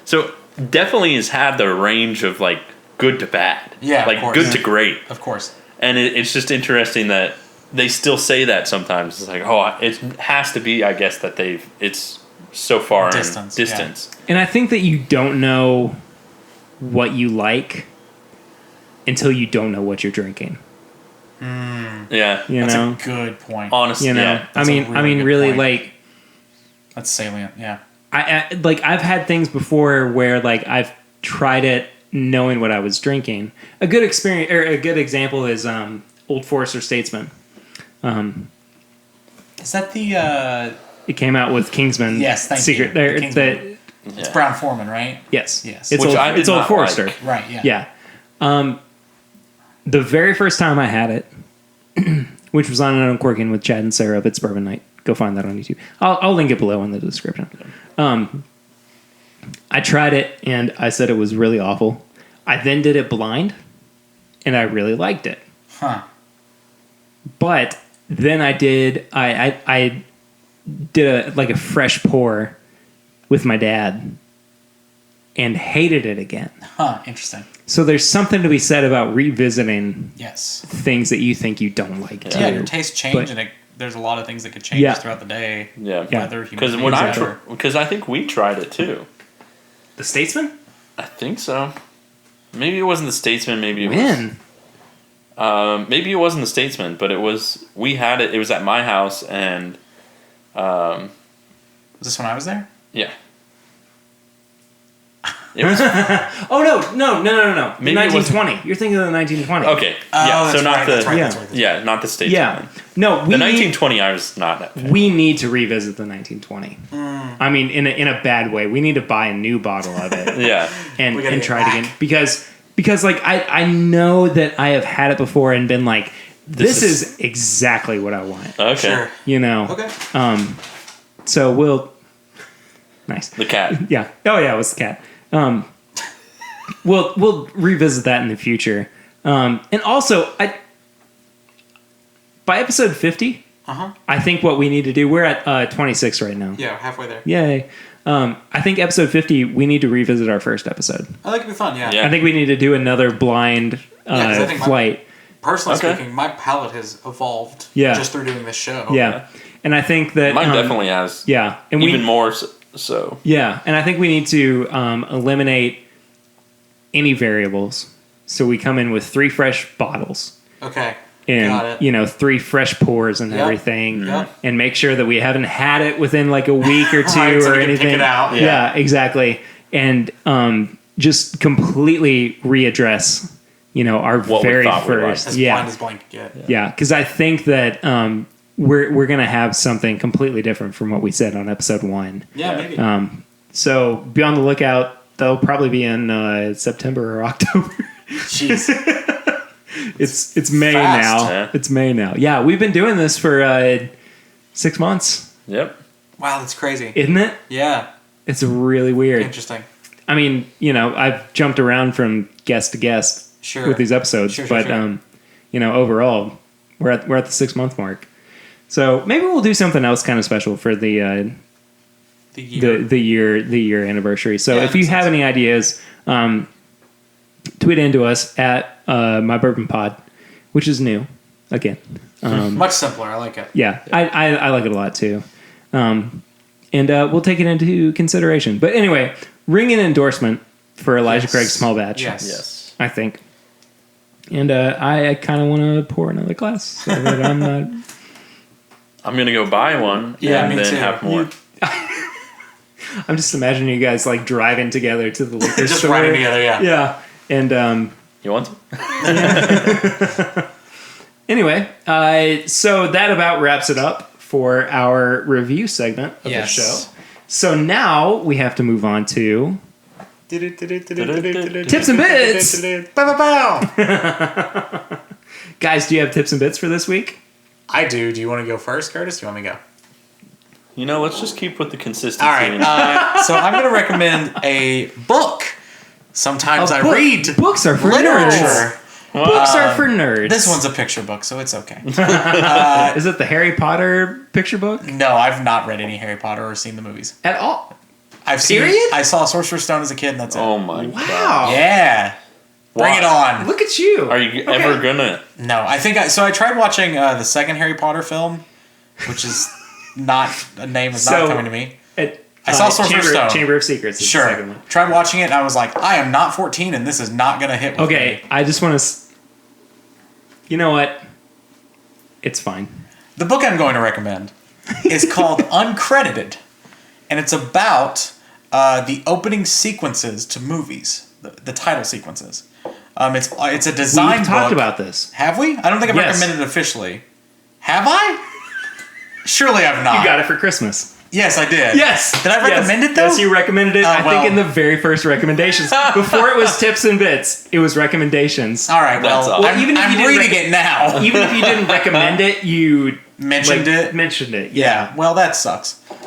So definitely has had the range of like good to bad, Yeah, of like course. good to great. Of course. And it's just interesting that they still say that sometimes. It's like, oh, it has to be, I guess, that it's so far Distance, in distance. And I think that you don't know what you like until you don't know what you're drinking. Yeah. You That's know? a good point. Honestly, You know? yeah. That's a good really point. like That's salient. Yeah. I've had things before where like I've tried it knowing what I was drinking. A good experience or a good example is Old Forester Statesman. Is that the? It came out with Kingsman. Yes, thank Secret you. there. The Kingsman. It's Brown Foreman, right? Yes. Yes. It's Which old, I did it's Old not Forester. like. Right. Yeah. Yeah. The very first time I had it, which was on an Uncorking with Chad and Sarah of It's Bourbon Night. Go find that on YouTube. I'll link it below in the description. I tried it and I said it was really awful. I then did it blind and I really liked it. Huh. But then I did a fresh pour with my dad and hated it again. Huh. Interesting. So there's something to be said about revisiting Yes. things that you think you don't like. Yeah, too. your tastes change, But- and there's a lot of things that could change Yeah. throughout the day. Yeah. Weather, Because humidity, when etc. because I think we tried it too. The Statesman? I think so. Maybe it wasn't the Statesman. Maybe it When? was. Maybe it wasn't the Statesman, but it was. We had it. It was at my house, and Was this when I was there? yeah. It was Oh no! The Maybe it wasn't- 1920. You're thinking of the 1920. okay. Oh, Yeah. that's So not right, the. that's right, yeah. that's right, that's Yeah, not the Statesman. Yeah. one. No, The 1920. I was not. we need to revisit the 1920. I mean, in a bad way. We need to buy a new bottle of it Yeah. and We gotta get try it again back. because like I know that I have had it before and been like, this This is exactly what I want. Okay. Sure. You know. Okay. So we'll. Nice. The cat. Yeah. Oh yeah, it was the cat. We'll revisit that in the future. And also, by episode 50, I think what we need to do. We're at 26 right now. Yeah, halfway there. Yay! I think episode 50, we need to revisit our first episode. I think it'd be fun. Yeah. Yeah. I think we need to do another blind 'cause I think flight. Personally Okay. speaking, my palate has evolved. Yeah. Just through doing this show. Yeah, and I think that Mine definitely has. Yeah, and Even more so. Yeah, and I think we need to eliminate any variables. So we come in with 3 fresh bottles Okay. Got and it. 3 fresh pours and Yep. everything, Yep. and make sure that we haven't had it within like a week or two Right, so or we can anything. pick it out. Yeah, exactly, and just completely readdress our What we very thought we liked. first. As Yeah, blind as blind could get. yeah, because I think that we're gonna have something completely different from what we said on episode 1. Yeah, maybe. So be on the lookout. They'll probably be in September or October. Jeez. It's May Fast. now. Yeah. It's May now. Yeah, we've been doing this for 6 months, Yep. Wow, that's crazy. isn't it? Yeah. It's really weird. Interesting. I mean, I've jumped around from guest to guest Sure. with these episodes, Sure, but sure. overall, we're at the 6 month mark. So maybe we'll do something else kind of special for the The year. the year anniversary. So Yeah, if you makes have sense. any ideas, tweet into us at My Bourbon Pod, which is new again. Much simpler. I like it. Yeah, I like it a lot too, and we'll take it into consideration. But anyway, ring an endorsement for Elijah Yes. Craig's small batch. Yes. Yes. I think. And I kind of want to pour another glass so that I'm not. I'm gonna go buy one Yeah, and me then too. have more. I'm just imagining you guys like driving together to the liquor Just store. riding together. Yeah. Yeah, and You want some? anyway, so that about wraps it up for our review segment of Yes. the show. So now we have to move on to tips and bits. Bow. Guys, do you have tips and bits for this week? I do. Do you want to go first, Curtis? Do you want me to go? Let's just keep with the consistency. All right. So I'm going to recommend a book. Sometimes I read Books are for literature. nerds. Books are for nerds. This one's a picture book, so it's okay. Is it the Harry Potter picture book? No, I've not read any Harry Potter or seen the movies. At all? I've seen. Period? I saw Sorcerer's Stone as a kid, and that's it. Oh my god. Wow. Yeah. Bring it on. Look at you. Are you ever gonna? No, I think I tried watching the second Harry Potter film, which is not a name is So- not coming to me. I saw Sorcerer's Stone. Chamber of Secrets is the second one. Tried watching it, and I was like, I am not 14, and this is not going to hit with me. I just want to... You know what? It's fine. The book I'm going to recommend is called Uncredited, and it's about the opening sequences to movies, the title sequences. It's a design book. We've talked about this. Have we? I don't think I've recommended it officially. Have I? Surely I've not. You got it for Christmas. Yes, I did. Yes. Did I recommend it, though? Yes, you recommended it, I think, in the very first recommendations. Before it was tips and bits, it was recommendations. All right, well, I'm reading it now. Even if you didn't recommend it, you... Mentioned it? Mentioned it, yeah. Well, that sucks. All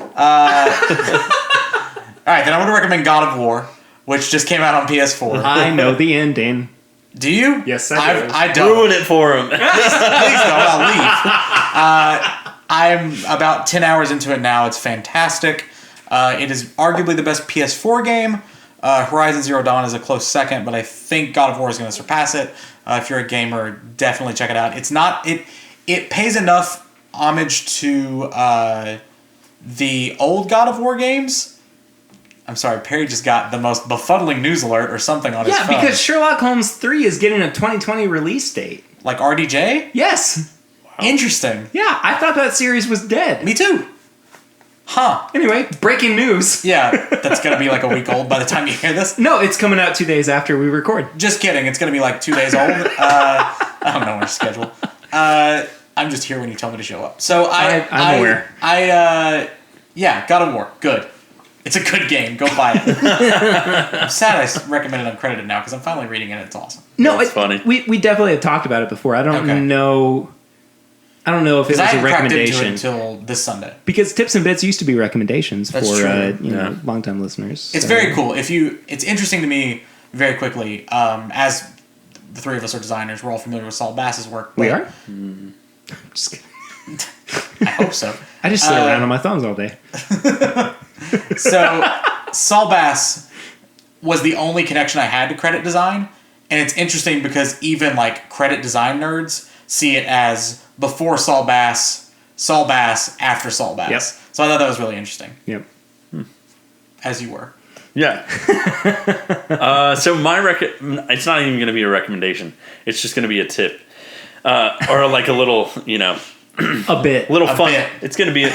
right, then I'm going to recommend God of War, which just came out on PS4. I know the ending. Do you? Yes, I do. I don't. Ruin it for him. Please don't. I'll leave. I'm about 10 hours into it now. It's fantastic. It is arguably the best PS4 game. Horizon Zero Dawn is a close second, but I think God of War is going to surpass it. If you're a gamer, definitely check it out. It's not... It pays enough homage to the old God of War games. I'm sorry, Perry just got the most befuddling news alert or something on his phone. Yeah, because Sherlock Holmes 3 is getting a 2020 release date. Like RDJ? Yes. Wow. Interesting. Yeah, I thought that series was dead. Me too. Huh. Anyway, breaking news. Yeah, that's going to be like a week old by the time you hear this. No, it's coming out 2 days after we record. Just kidding. It's going to be like 2 days old. I don't know our schedule. I'm just here when you tell me to show up. So I'm aware. Yeah, God of War. Good. It's a good game. Go buy it. I'm sad I recommended Uncredited now because I'm finally reading it. It's awesome. No, it's funny. We definitely have talked about it before. I don't know if it was a recommendation until this Sunday. Because Tips and Bits used to be recommendations That's for true. longtime listeners. It's very cool. It's interesting to me very quickly. As the three of us are designers, we're all familiar with Saul Bass's work. We are. Just kidding. I hope so. I just sit around on my thumbs all day. So, Saul Bass was the only connection I had to credit design, and it's interesting because even like credit design nerds see it as before Saul Bass, after Saul Bass. Yep. So I thought that was really interesting. Yep. As you were. Yeah. So it's not even going to be a recommendation. It's just going to be a tip. Or like a little, a bit. Little fun. Bit. It's going to be, a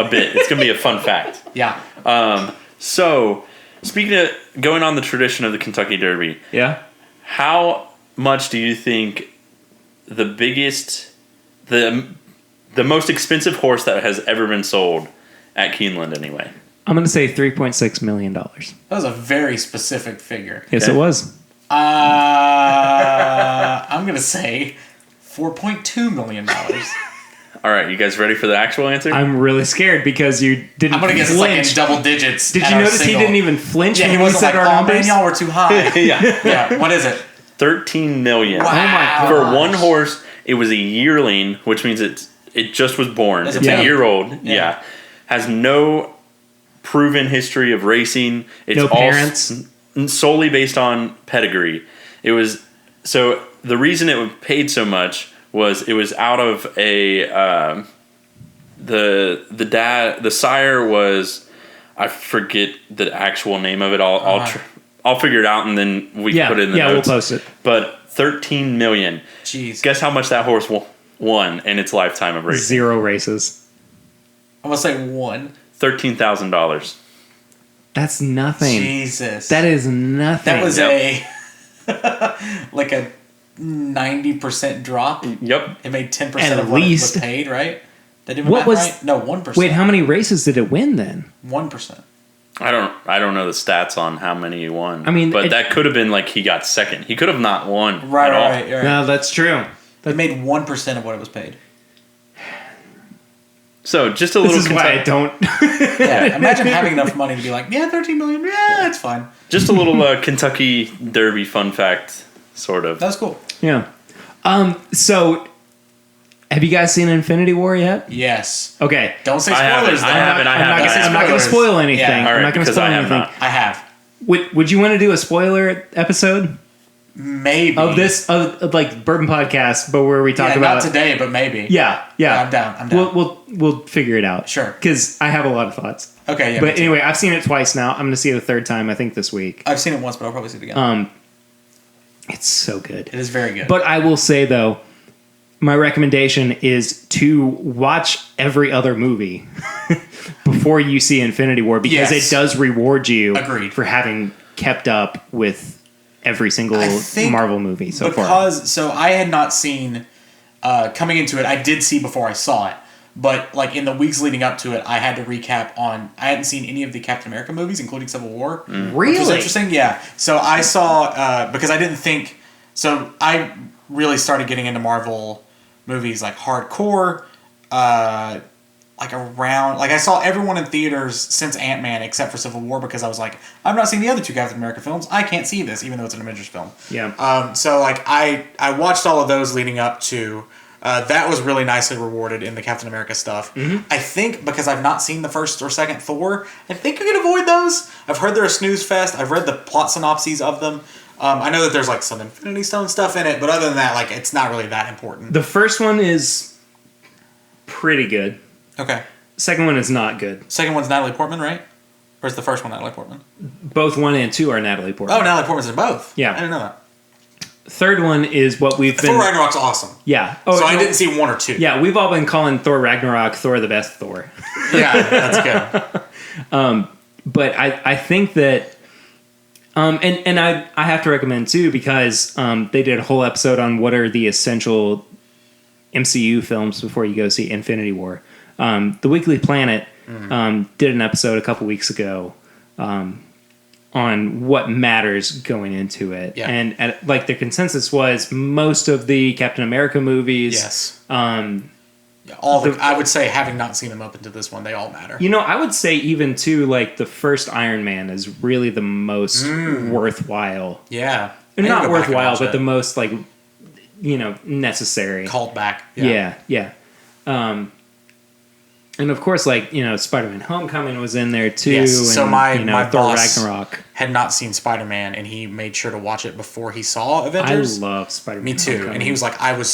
bit. It's going to be a fun fact. Yeah. So, speaking of going on the tradition of the Kentucky Derby. Yeah. How much do you think the most expensive horse that has ever been sold at Keeneland anyway? I'm going to say $3.6 million. That was a very specific figure. Yes, it was. I'm going to say $4.2 million. All right, you guys ready for the actual answer? I'm really scared because you didn't I'm going to guess it's like in double digits. Did you notice he didn't even flinch when we said our numbers? Man, y'all were too high. Yeah. What is it? $13 million. Wow. Oh my God. For one horse, it was a yearling, which means it just was born. It's a year old. Yeah. Has no proven history of racing. It's no all parents. Solely based on pedigree. It was so the reason it was paid so much was it was out of a the sire was, I forget the actual name of it. I'll figure it out and then we can put it in the notes. We'll post it. But $13 million. Jeez. Guess how much that horse won in its lifetime of racing? 0 races. I'm going to say one. $13,000. That's nothing. Jesus. That is nothing. That was like a 90% drop. Yep. It made 10% At of what it least. was paid, right? Did it What was right? No, 1%. Wait, how many races did it win then? 1%. I don't know the stats on how many he won. I mean, but that could have been like he got second. He could have not won. Right. No, that's true. It made 1% of what it was paid. So just a little. This is why I don't. Yeah, imagine having enough money to be like, yeah, $13 million. Yeah, it's fine. Just a little Kentucky Derby fun fact, sort of. That's cool. Yeah. So, have you guys seen Infinity War yet? Yes. Okay. Don't say I spoilers. haven't. I'm not going to spoil anything. Yeah. I'm not going to spoil anything. I have. Would you want to do a spoiler episode? Maybe. Of like Bourbon Podcast, but where we talk about... not today, but maybe. Yeah. I'm down. We'll figure it out. Sure. Because I have a lot of thoughts. Okay, yeah. But anyway, I've seen it twice now. I'm going to see it a third time, I think, this week. I've seen it once, but I'll probably see it again. It's so good. It is very good. But I will say, though, my recommendation is to watch every other movie before you see Infinity War, because it does reward you for having kept up with every single Marvel movie so far. So I had not seen, coming into it, I did see before I saw it. But like in the weeks leading up to it, I had to recap on. I hadn't seen any of the Captain America movies, including Civil War. Really? Which was interesting. Yeah. So I saw because I didn't think. So I really started getting into Marvel movies like hardcore, like around. Like I saw everyone in theaters since Ant-Man except for Civil War, because I was like, I've not seen the other two Captain America films. I can't see this, even though it's an Avengers film. Yeah. So like I watched all of those leading up to. That was really nicely rewarded in the Captain America stuff. Mm-hmm. I think because I've not seen the first or second Thor, I think I can avoid those. I've heard they're a snooze fest. I've read the plot synopses of them. I know that there's like some Infinity Stone stuff in it, but other than that, like it's not really that important. The first one is pretty good. Okay. Second one is not good. Second one's Natalie Portman, right? Or is the first one Natalie Portman? Both 1 and 2 are Natalie Portman. Oh, Natalie Portman's in both. Yeah. I didn't know that. Third one is what we've been... Thor Ragnarok's awesome. Yeah. Oh, so I didn't see 1 or 2. Yeah, we've all been calling Thor Ragnarok Thor the best Thor. Yeah, that's good. But I think that... and I have to recommend, too, because they did a whole episode on what are the essential MCU films before you go see Infinity War. The Weekly Planet did an episode a couple weeks ago on what matters going into it. Yeah. And like the consensus was most of the Captain America movies. Yes. I would say, having not seen them up into this one, they all matter. You know, I would say even too, like the first Iron Man is really the most worthwhile. Yeah. Not worthwhile, but the most like, necessary. Called back. Yeah. And of course, like, Spider-Man Homecoming was in there too. Yes. So my Thor boss Ragnarok had not seen Spider-Man, and he made sure to watch it before he saw Avengers. I love Spider-Man. Me too. Homecoming. And he was like, I was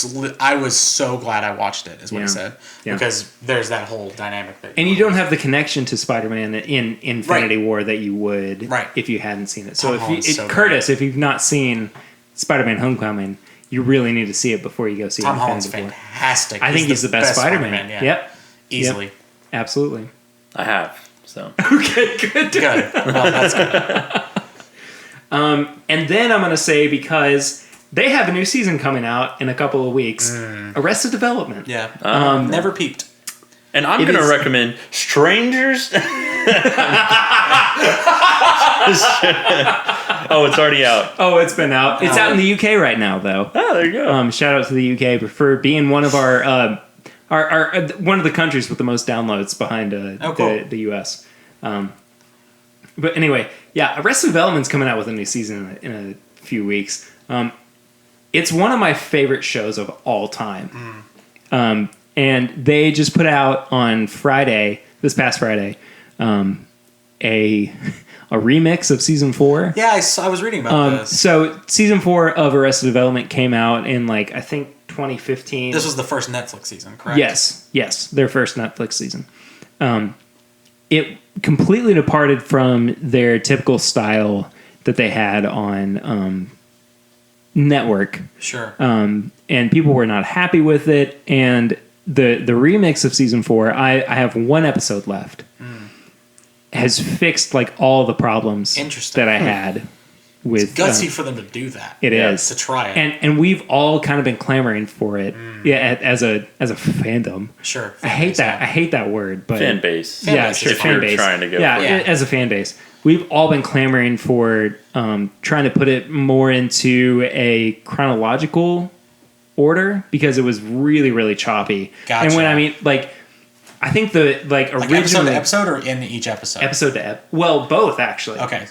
so glad I watched it, is what he said. Yeah. Because there's that whole dynamic that. And you don't have the connection to Spider-Man in Infinity War that you would if you hadn't seen it. So Curtis, if you've not seen Spider-Man Homecoming, you really need to see it before you go see Tom Infinity Holland's War. fantastic. I think he's the best Spider-Man. Yeah. Yep. Easily. Yep. Absolutely. I have, so. Okay, good. Good. Well, that's good. And then I'm going to say, because they have a new season coming out in a couple of weeks, Arrested Development. Yeah. Never peeped. And I'm going to recommend Strangers. Oh, it's already out. Oh, it's been out. It's out in the UK right now, though. Oh, there you go. Shout out to the UK for being one of our one of the countries with the most downloads behind the US. But anyway, yeah, Arrested Development's coming out with a new season in a few weeks. It's one of my favorite shows of all time. And they just put out on this past Friday, a remix of season 4. Yeah, I was reading about this. So season 4 of Arrested Development came out in I think 2015. This was the first Netflix season, correct? Yes, their first Netflix season. It completely departed from their typical style that they had on network. Sure. And people were not happy with it. And the remix of season 4, I have one episode left, has fixed all the problems that I had. With, it's gutsy for them to do that. It is to try it, and we've all kind of been clamoring for it. As a fandom. Sure, I hate that word, but fan base. Sure, fan base. Trying to go as a fan base, we've all been clamoring for trying to put it more into a chronological order, because it was really, really choppy. Gotcha. And when I mean I think the original episode or in each episode. Episode to well, both actually. Okay.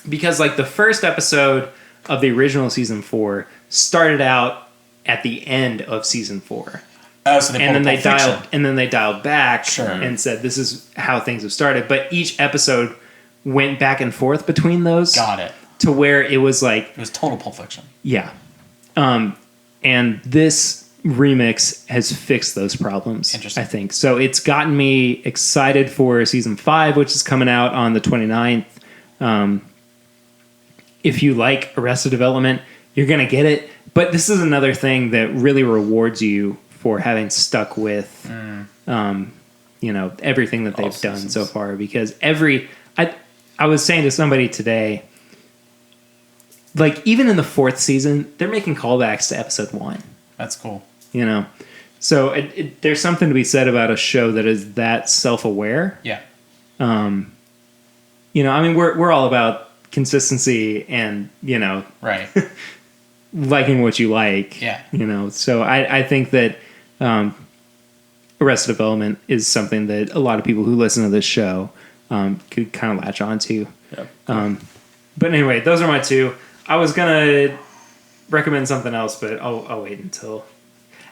Because the first episode of the original season 4 started out at the end of season 4. Oh, so then they dialed back sure. and said this is how things have started. But each episode went back and forth between those. Got it. to where it was like, It was total Pulp Fiction. yeah. And this remix has fixed those problems. Interesting. I think. So it's gotten me excited for season 5, which is coming out on the 29th. If you like Arrested Development, you're going to get it. But this is another thing that really rewards you for having stuck with, everything that they've done so far. Because I was saying to somebody today, like even in the 4th season, they're making callbacks to episode 1. That's cool. So there's something to be said about a show that is that self-aware. Yeah. I mean, we're all about consistency and, Right. liking what you like. Yeah. So I think that Arrested Development is something that a lot of people who listen to this show could kind of latch on to. Yep. But anyway, those are my 2. I was going to recommend something else, but I'll wait until...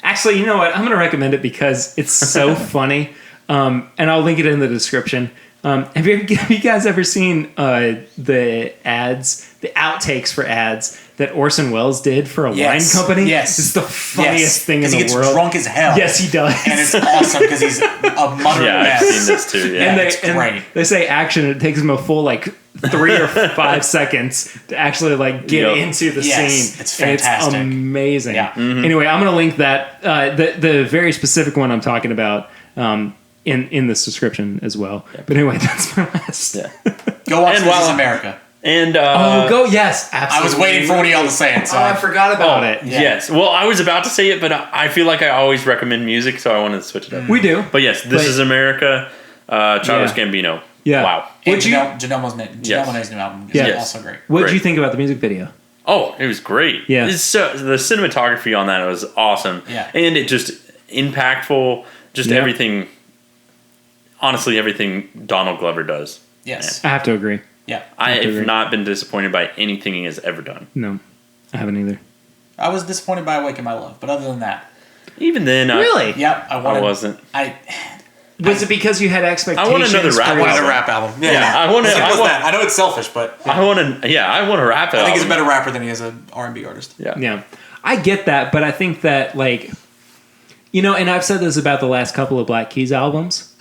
Actually, you know what? I'm going to recommend it because it's so funny, and I'll link it in the description. Have you guys ever seen the ads, the outtakes for ads that Orson Welles did for a wine company? Yes. It's the funniest thing in the Because he world. gets drunk as hell. Yes, he does. And it's awesome because he's a muttering Yeah, I've mess. seen this too. Yeah. And it's great. they say action, and it takes them a full 3 or 5 seconds to actually get into the Yes, scene. it's And fantastic. it's amazing. Yeah. Anyway, I'm going to link that the very specific one I'm talking about in this description as well. But anyway, that's my last. Yeah. Go watch And This while- Is America. And Go yes, absolutely. I was waiting for one of y'all to say it. So I forgot about it. Yeah. Yes. Well, I was about to say it, but I feel like I always recommend music, so I wanted to switch it up. We do. But yes, This Is America, Childish Gambino. Yeah. Wow. And What'd you- Janelle Monáe's new album is Yes. also great. What did Great. you think about the music video? Oh, it was great. Yeah. It's so, the cinematography on that was awesome. Yeah. And it just impactful, just Yeah. everything. Honestly, everything Donald Glover does. Yes. I have to agree. Yeah. I agree. have not been disappointed by anything he has ever done. No, I haven't either. I was disappointed by Awaken My Love, but other than that, Even then, Really? yep, I wasn't. Was it because you had expectations? I want another rap for- album. wanted a rap album. Yeah, Yeah, I want to. Simple as that. I know it's selfish, but I want to. Yeah, I want to rap it. I think he's a better rapper than he is an R&B artist. Yeah. Yeah, I get that, but I think that and I've said this about the last couple of Black Keys albums,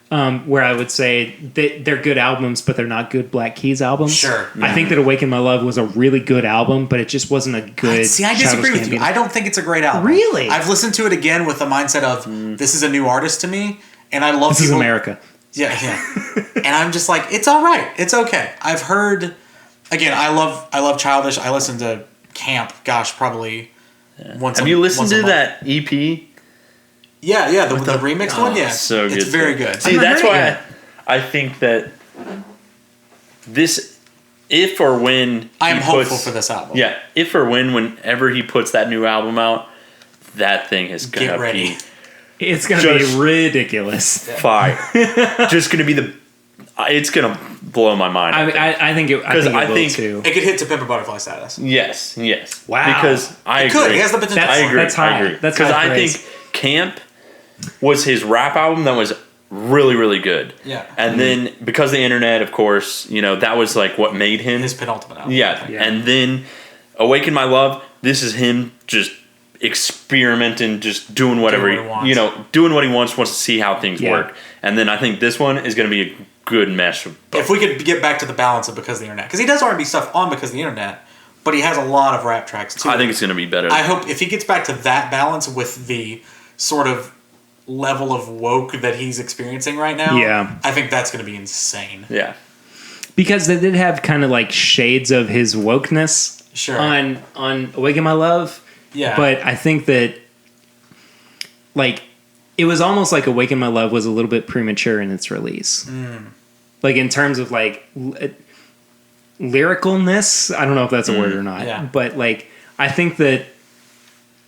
where I would say that they're good albums, but they're not good Black Keys albums. Sure. I think that Awaken My Love was a really good album, but it just wasn't a good. See, I disagree Childish with you. Gambino. I don't think it's a great album. Really? I've listened to it again with the mindset of this is a new artist to me, and I love This is people- America. Yeah, yeah. And I'm just like, it's all right. It's okay. I've heard. Again, I love Childish. I listen to Camp. Gosh, probably once. Have you listened once a to month. that EP? Yeah, the remix one. Yeah, So good. It's very good. See, not that's heard it why yet. I think that this, if or when I am he hopeful puts- for this album. Yeah, if or whenever he puts that new album out, that thing is Get gonna ready. be It's going to Just- be ridiculous. fire. Just gonna be it's gonna blow my mind. I mean, I think it. I 'Cause think it I will think- too. It could hit to Pimp a Butterfly status. yes. Wow. Because I It agree. could. He has the potential. I agree. That's high. I agree. That's Because high I praise. think Camp was his rap album that was really, really good. Yeah. And then because the internet, of course, that was like what made him. His penultimate album. Yeah. Yeah. And then Awaken My Love, this is him just experimenting, just doing whatever Doing what he wants. doing what he wants to see how things Yeah. work. And then I think this one is going to be a good mesh of both. If we could get back to the balance of Because of the Internet, because he does R&B stuff on Because of the Internet, but he has a lot of rap tracks too. I think it's going to be better. I hope if he gets back to that balance with the sort of level of woke that he's experiencing right now, Yeah. I think that's going to be insane. yeah. Because they did have kind of shades of his wokeness Sure. on Awaken My Love. Yeah. But I think that it was almost like Awaken My Love was a little bit premature in its release. In terms of lyricalness, I don't know if that's a word or not. Yeah. But I think that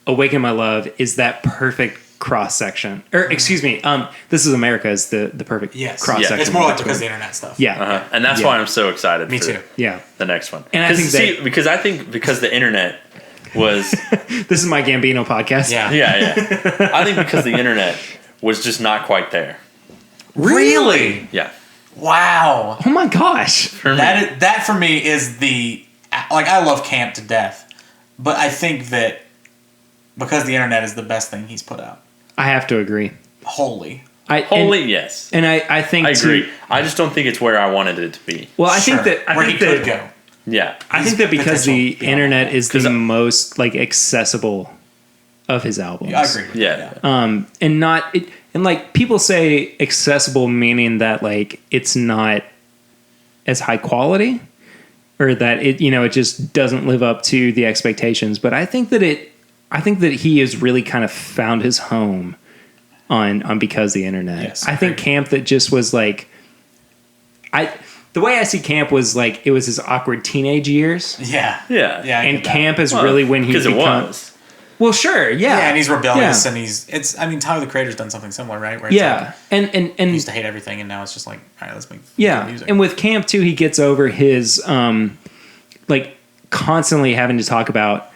Awaken My Love is that perfect cross section. Or excuse me, This Is America is the perfect Yes. cross Yeah. section. It's more like between- Because of the Internet stuff. Yeah. Uh-huh. And that's Yeah. why I'm so excited Me for too. Yeah. the next one. And I think that- because the internet was This is my Gambino podcast. Yeah. yeah. I think because the internet was just not quite there. Really? Yeah. Wow. Oh my gosh. For me. That for me is the like, I love Camp to death, but I think that because the internet is the best thing he's put out. I have to agree. Wholly. Yes. And I think I agree. I just don't think it's where I wanted it to be. Well, I think that where he could go. Yeah. I think that because the internet is the most like accessible of his albums. Yeah, I agree with that. And not it, and like people say accessible meaning that like it's not as high quality or that it it just doesn't live up to the expectations, but I think that he has really kind of found his home on Because the Internet. Yes, I think Camp that just was like the way I see Camp was like it was his awkward teenage years. Yeah. And Camp is really when he becomes. Well, sure, yeah. And he's rebellious, and Tyler the Creator's done something similar, right? Where it's and he used to hate everything, and now it's just like, all right, let's make good music. And with Camp too, he gets over his like constantly having to talk about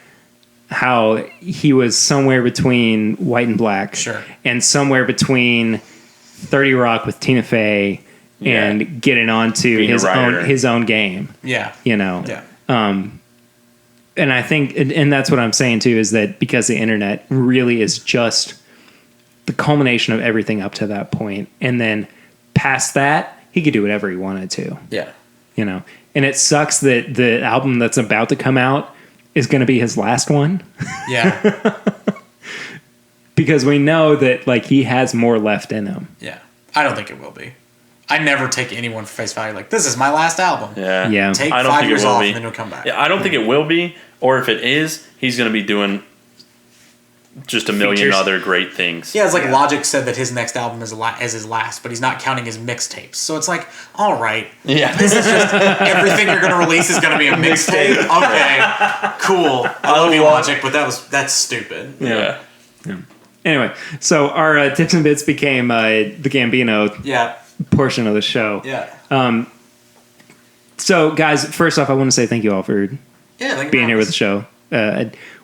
how he was somewhere between White and Black, and somewhere between 30 Rock with Tina Fey, and getting onto his own game. And I think, and that's what I'm saying too, is that because the internet really is just the culmination of everything up to that point, and then past that, he could do whatever he wanted to. Yeah. And it sucks that the album that's about to come out is going to be his last one. Yeah. Because we know that like he has more left in him. Yeah. I don't think it will be. I never take anyone for face value. Like, this is my last album. Yeah. Take 5 years off and then he'll come back. Yeah, I don't think it will be. Or if it is, he's going to be doing just a million other great things. Yeah, it's like Logic said that his next album is his last, but he's not counting his mixtapes. So it's like, all right. Yeah. This is just everything you're going to release is going to be a mixtape. Okay. Cool. I love you, Logic, but that's stupid. Yeah. Anyway, so our tips and bits became the Gambino portion of the show. Yeah. So, guys, first off, I want to say thank you all for being here with the show.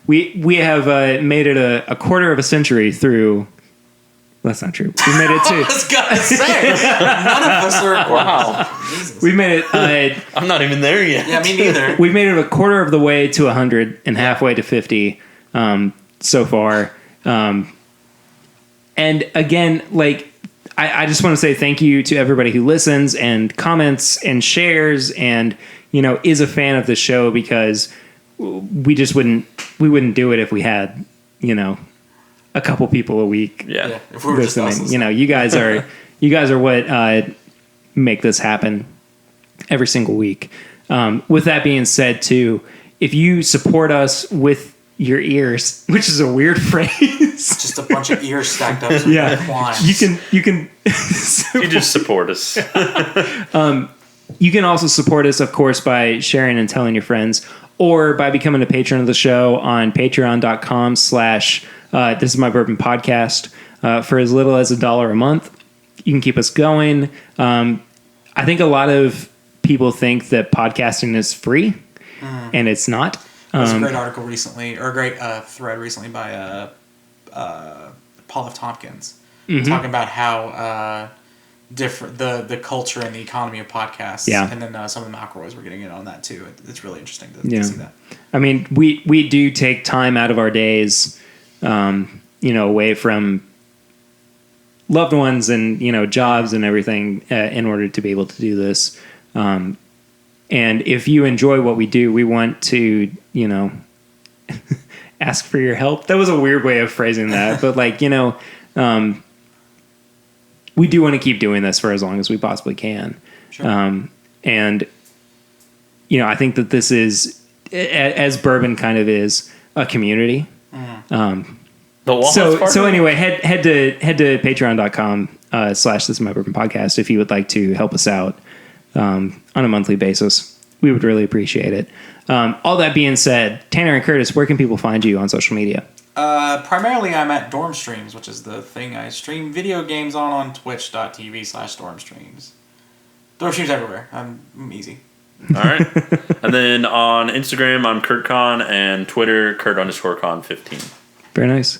We have made it a quarter of a century through. That's not true. We made it to. I was gonna say none of us are. Wow. Jesus. We made it. I'm not even there yet. Yeah, me neither. We've made it a quarter of the way to 100 and halfway to 50 so far. And again, like, I just want to say thank you to everybody who listens and comments and shares and, is a fan of the show, because we just wouldn't do it if we had, a couple people a week. Yeah. If we were listening. just us. You guys are what make this happen every single week. With that being said, too, if you support us with your ears, which is a weird phrase. Just a bunch of ears stacked up. You can. You just support us. You can also support us, of course, by sharing and telling your friends, or by becoming a patron of the show on patreon.com/this is my bourbon podcast. For as little as $1 a month, you can keep us going. I think a lot of people think that podcasting is free, and it's not. There's a great article recently, or a great thread recently by Paul F. Tompkins, talking about how different the culture and the economy of podcasts. Yeah. And then some of the McElroys were getting in on that too. It's really interesting to see that. I mean, we do take time out of our days, away from loved ones and, jobs and everything in order to be able to do this. And if you enjoy what we do, we want to, ask for your help. That was a weird way of phrasing that. But we do want to keep doing this for as long as we possibly can. Sure. And, I think that this is, as bourbon kind of is, a community. So anyway, head to patreon.com/this is my bourbon podcast if you would like to help us out on a monthly basis. We would really appreciate it. All that being said, Tanner and Curtis, where can people find you on social media? Primarily, I'm at Dorm Streams, which is the thing I stream video games on twitch.tv/dormstreams. Dorm Streams everywhere. I'm easy. All right. And then on Instagram, I'm KurtCon, and Twitter, Kurt_Con15. Very nice.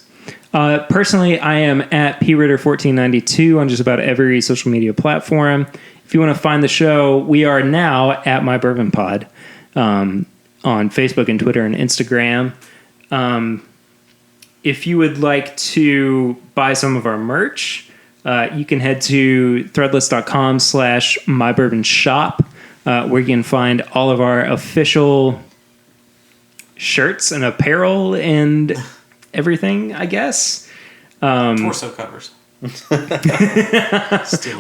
Personally, I am at PRitter1492 on just about every social media platform. If you want to find the show, we are now at My Bourbon Pod on on Facebook and Twitter and Instagram. If you would like to buy some of our merch, you can head to threadless.com/mybourbonshop, where you can find all of our official shirts and apparel and everything, I guess. Torso covers.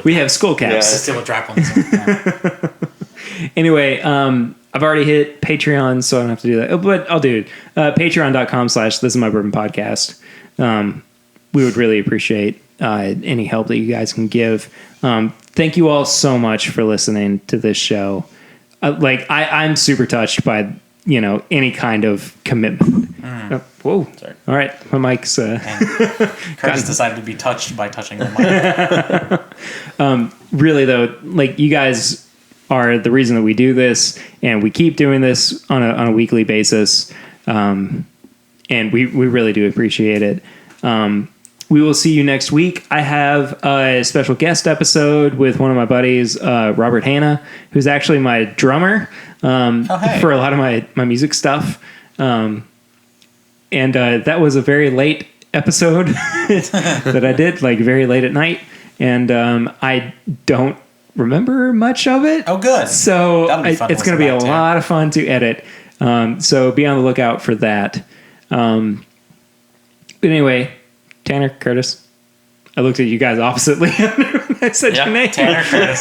We have skull caps. Still a Dracula. Anyway, I've already hit Patreon, so I don't have to do that. But I'll do it. Patreon.com/This Is My Bourbon Podcast. We would really appreciate any help that you guys can give. Thank you all so much for listening to this show. I'm super touched by any kind of commitment. Whoa! Sorry. All right, my mic's. Curtis decided to be touched by touching the mic. Really though, you guys are the reason that we do this, and we keep doing this on a weekly basis, and we really do appreciate it. We will see you next week. I have a special guest episode with one of my buddies, Robert Hanna, who's actually my drummer for a lot of my music stuff. And that was a very late episode that I did, very late at night. And I don't remember much of it. Oh, good. So it's going to be a lot of fun to edit. So be on the lookout for that. But anyway, Tanner, Curtis, I looked at you guys oppositely when I said your name. Tanner, Curtis.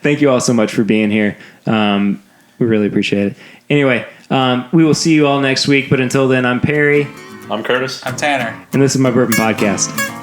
Thank you all so much for being here. We really appreciate it. Anyway, we will see you all next week. But until then, I'm Perry. I'm Curtis. I'm Tanner. And this is my Bourbon Podcast.